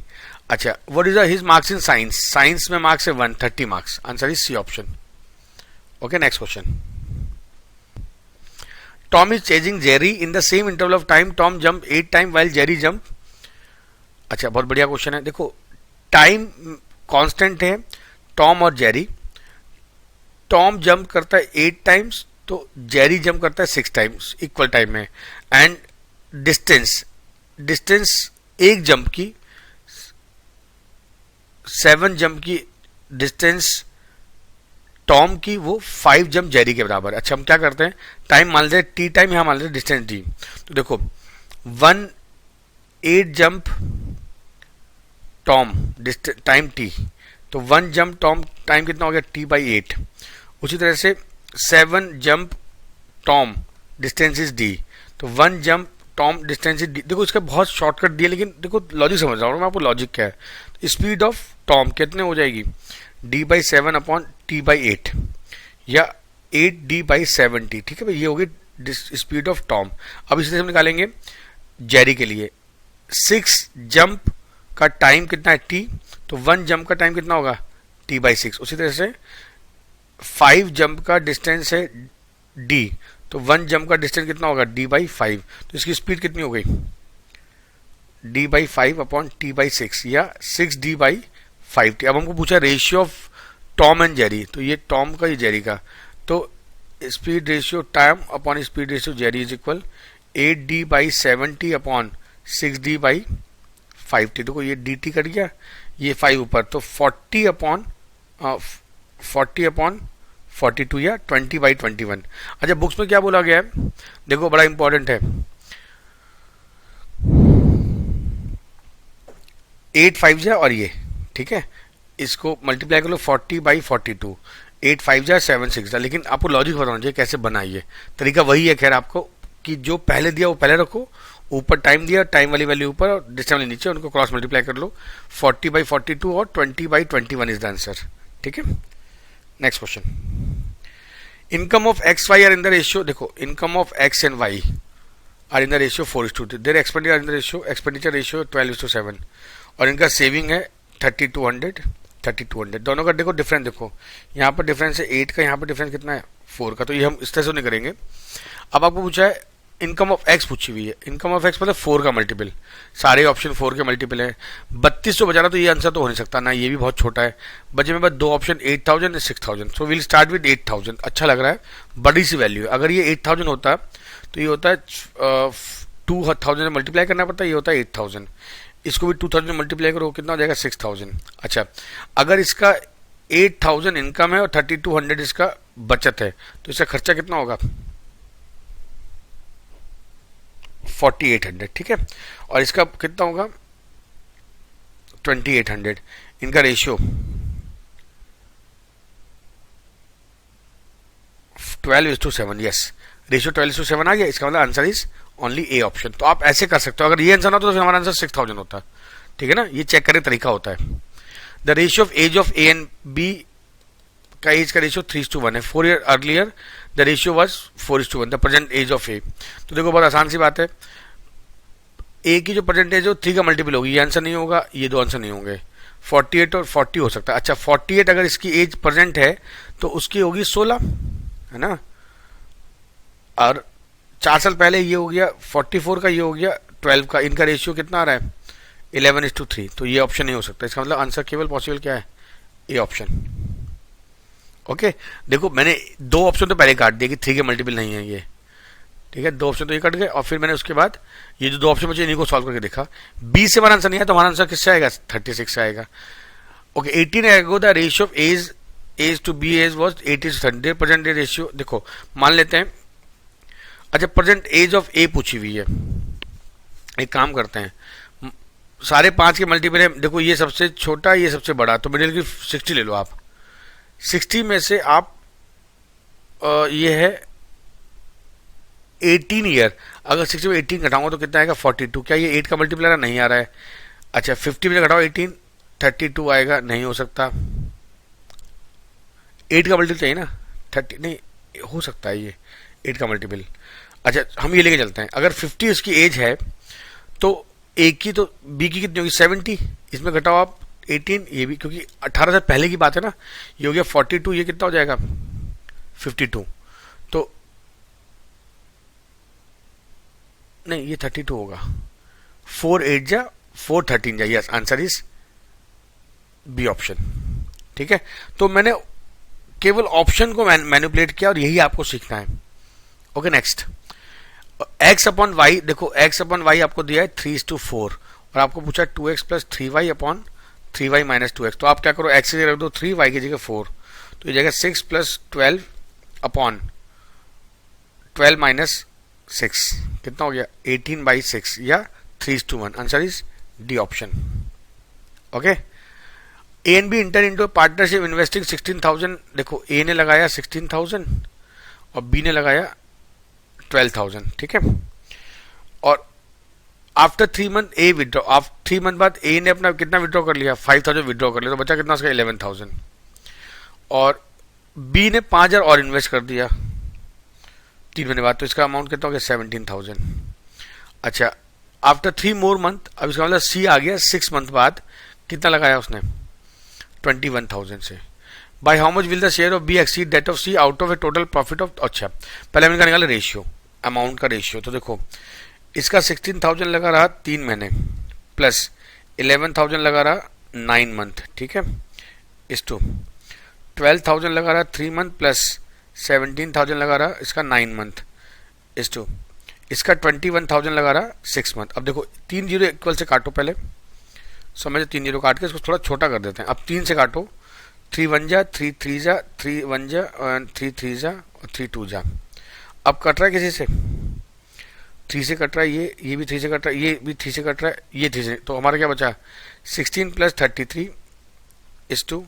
अच्छा, what is his marks in science, science में मार्क्स है 130 marks, answer is C option. Okay, next question, Tom is chasing Jerry in the same interval of time. Tom jump 8 times while Jerry jump. अच्छा, बहुत बढ़िया question है। देखो time constant है Tom और Jerry, Tom jump करता है 8 times, तो जेरी जंप करता है 6 टाइम्स, इक्वल टाइम में। एंड डिस्टेंस एक जंप की, 7 जंप की डिस्टेंस टॉम की, वो 5 जंप जेरी के बराबर है। अच्छा, हम क्या करते हैं, टाइम मान लेते हैं टी टाइम, यहां मान लेते हैं डिस्टेंस डी, तो देखो 8 जंप टॉम टाइम टी, तो 1 जंप टॉम टाइम कितना हो गया t/8। उसी तरह से 7 jump Tom distance is D, तो 1 jump Tom distance is D. देखो इसका बहुत शॉर्टकट दिया, लेकिन देखो लॉजिक समझ रहा हूँ मैं आपको, लॉजिक क्या है। स्पीड ऑफ टॉम कितने हो जाएगी, d/7 अपॉन t/8 या 8d/70, ठीक है भाई, ये होगी स्पीड ऑफ टॉम। अब इसी तरह हम निकालेंगे जेरी के लिए, 6 जंप का टाइम कितना है t, तो 1 जंप का टाइम कितना होगा t/6। उसी तरह से 5 जंप का डिस्टेंस है d, तो 1 जंप का डिस्टेंस कितना होगा d बाई 5, तो इसकी स्पीड कितनी हो गई d by 5 upon t by 6 या 6d बाई 5t। अब हमको पूछा ratio of Tom and Jerry, तो ये टॉम का, ये जेरी का, तो speed ratio time upon speed ratio Jerry is equal 8d by 7t upon 6d by 5t। देखो ये dt कट गया, ये 5 ऊपर, तो 40 अपॉन 42 या 20 बाई 21। अच्छा बुक्स में क्या बोला गया है, देखो बड़ा इंपॉर्टेंट है, 8 5 जा और ये, ठीक है, इसको मल्टीप्लाई कर लो 40 बाई 42, 8 5 जा 7 6 जा, लेकिन आपको लॉजिक बताना चाहिए कैसे बनाइए। तरीका वही है खैर आपको, कि जो पहले दिया वो पहले रखो, ऊपर टाइम दिया, टाइम वाली वैल्यू ऊपर और डिस्टेंस वाली नीचे, उनको क्रॉस मल्टीप्लाई कर लो, 40 बाई 42 और 20 बाई 21 इज द आंसर। ठीक है, next question, income of X Y are in the ratio, देखो income of X and Y are in the ratio 4:2, their expenditure in the ratio, expenditure ratio 12:7, और इनका saving है 3200, दोनों का देखो difference, देखो यहाँ पर डिफरेंस है 8 का, यहाँ पर डिफरेंस कितना है 4 का, तो ये हम इस तरह से नहीं करेंगे। अब आपको पूछा है इनकम ऑफ एक्स पूछी हुई है, इनकम ऑफ एक्स मतलब 4 का मल्टीपल, सारे ऑप्शन 4 के मल्टीपल है, 3200 बचाना, तो ये आंसर तो हो नहीं सकता ना, ये भी बहुत छोटा है, बचे में बस दो option 8000 and 6000, so will start with 8000, अच्छा लग रहा है, बड़ी सी वैल्यू है। अगर ये 8000 होता तो ये होता है 2000 मल्टीप्लाई करना पड़ता है, ये होता है 8000, इसको भी 2000 मल्टीप्लाई करो कितना हो जाएगा 6000। अच्छा अगर इसका 8000 इनकम है और 3200 इसका बचत है, तो इसका खर्चा कितना होगा 4800, ठीक है, और इसका कितना होगा 2800, इनका रेशियो 12:7, यस रेशियो 12:7 आ गया, इसका मतलब answer is only A option. तो आप ऐसे कर सकते हो, अगर ये आंसर ना तो फिर हमारा आंसर 6000 होता है, ठीक है ना, ये चेक करने तरीका होता है। The ratio of age of A and B का एज का रेशियो 3:1 है, 4 year earlier the ratio was 4:1, the present age of A. तो देखो बहुत आसान सी बात है, ए की जो परसेंटेज है 3 का मल्टीपल होगी, ये आंसर नहीं होगा, ये दो आंसर नहीं होंगे, 48 और 40 हो सकता है। अच्छा 48 अगर इसकी एज प्रेजेंट है तो उसकी होगी 16, है ना, और 4 साल पहले ये हो गया 44 का, ये हो गया 12 का, इनका रेशियो कितना आ रहा है 11:3, तो ये ऑप्शन नहीं हो सकता, इसका मतलब आंसर केवल पॉसिबल क्या है ए ऑप्शन। ओके देखो मैंने दो ऑप्शन तो पहले काट दिए कि 3 के मल्टीपल नहीं है ये, ठीक है, दो ऑप्शन तो ये कट गए, और फिर मैंने उसके बाद ये जो दो ऑप्शन बचे इन्हीं को सॉल्व करके देखा, बी से हमारा आंसर नहीं है, तो हमारा आंसर किससे आएगा 36 से आएगा। Okay 18 ago the ratio of age to B age was 80:30, present ratio, देखो मान लेते हैं, अच्छा प्रेजेंट एज ऑफ ए पूछी हुई है, एक काम करते हैं, सारे 5 के मल्टीपल है, देखो ये सबसे छोटा ये सबसे बड़ा, तो मिडिल की 60 ले लो आप, 60 में से आप ये है 18 ईयर, अगर 60 में 18 घटाऊंगा तो कितना आएगा 42, क्या ये 8 का मल्टीप्लायर नहीं आ रहा है। अच्छा 50 में घटाओ 18, 32 आएगा, नहीं हो सकता, 8 का मल्टीपल चाहिए ना, 30 नहीं हो सकता है ये 8 का मल्टीपल। अच्छा हम ये लेके चलते हैं, अगर 50 इसकी एज है तो ए की, तो बी की कितनी होगी 70, इसमें घटाओ आप 18, ये भी क्योंकि 18 से पहले की बात है ना, ये हो गया 42, ये कितना हो जाएगा 52, तो नहीं ये 32 होगा, 4 8 जा 4 13 जा, yes answer is B option. ठीक है, तो मैंने केवल ऑप्शन को मैनिपुलेट किया और यही आपको सीखना है। Okay next, x upon y, देखो एक्स अपॉन वाई आपको दिया है 3:4 और आपको पूछा 2x plus 3y upon 3y minus 2x, तो आप क्या करो x की जगह रख दो 3, y की जगह 4, तो ये जाएगा 6 प्लस 12 अपॉन 12 माइनस 6, कितना हो गया 18/6 या 3:1, answer is D option. Okay, A and B enter into partnership investing 16,000, देखो ए ने लगाया 16,000 और बी ने लगाया 12,000, ठीक है, और आफ्टर 3 मंथ ए विड्रॉ, आफ्टर 3 मंथ बाद ए ने अपना कितना विड्रॉ कर लिया 5,000 विड्रॉ कर लिया, तो बचा कितना उसका 11,000, और बी ने 5,000 और इन्वेस्ट कर दिया 3 महीने बाद, तो इसका अमाउंट कितना हो गया 17,000। अच्छा आफ्टर 3 मोर मंथ, अब इसका मतलब सी आ गया 6 मंथ बाद कितना लगाया उसने 21,000 से, by how much will the share of B exceed that of C out of a total profit of, अच्छा पहले हमने निकाला रेशियो, अमाउंट का रेशियो। तो देखो इसका 16,000 लगा रहा 3 महीने प्लस 11,000 लगा रहा 9 मंथ, ठीक है, इस टू 12,000 लगा रहा 3 मंथ प्लस 17,000 लगा रहा इसका 9 मंथ, इस टू इसका 21,000 लगा रहा 6 मंथ। अब देखो 3 जीरो इक्वल से काटो पहले, समझे, 3 जीरो काट के इसको थोड़ा छोटा कर देते हैं। अब 3 से काटो, 3 1 जा, 3 3 जा, 3 1 जा, 3 3 जा और 3 2 जा। अब कट रहा है किसी से, 3 से कट रहा है, ये भी 3 से कट रहा है, ये भी 3 से कट रहा है, ये 3 से, तो हमारा क्या बचा 16 प्लस 33 इस टू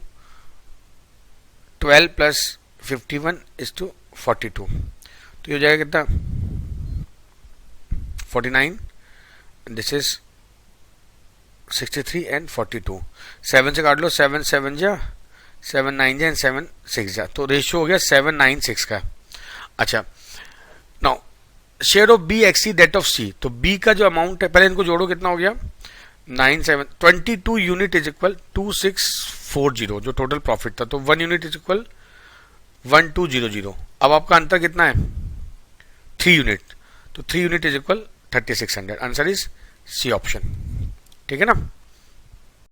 12 प्लस 51 इस टू 42, तो ये हो जाएगा कितना 49, दिस इज 63 एंड 42। 7 से काट लो, 7 7 जा, 7 9 जा एंड 7 6 जा, तो रेशियो हो गया 7 9 6 का। अच्छा now share of B exceed that of C, तो बी का जो अमाउंट है पहले इनको जोड़ो, कितना हो गया 9 7 22 यूनिट इज इक्वल 2640 जो टोटल प्रॉफिट था, तो 1 यूनिट इज इक्वल 1200। अब आपका अंतर कितना है 3 यूनिट, तो 3 unit is equal 3600। Answer is C option, ठीक है ना।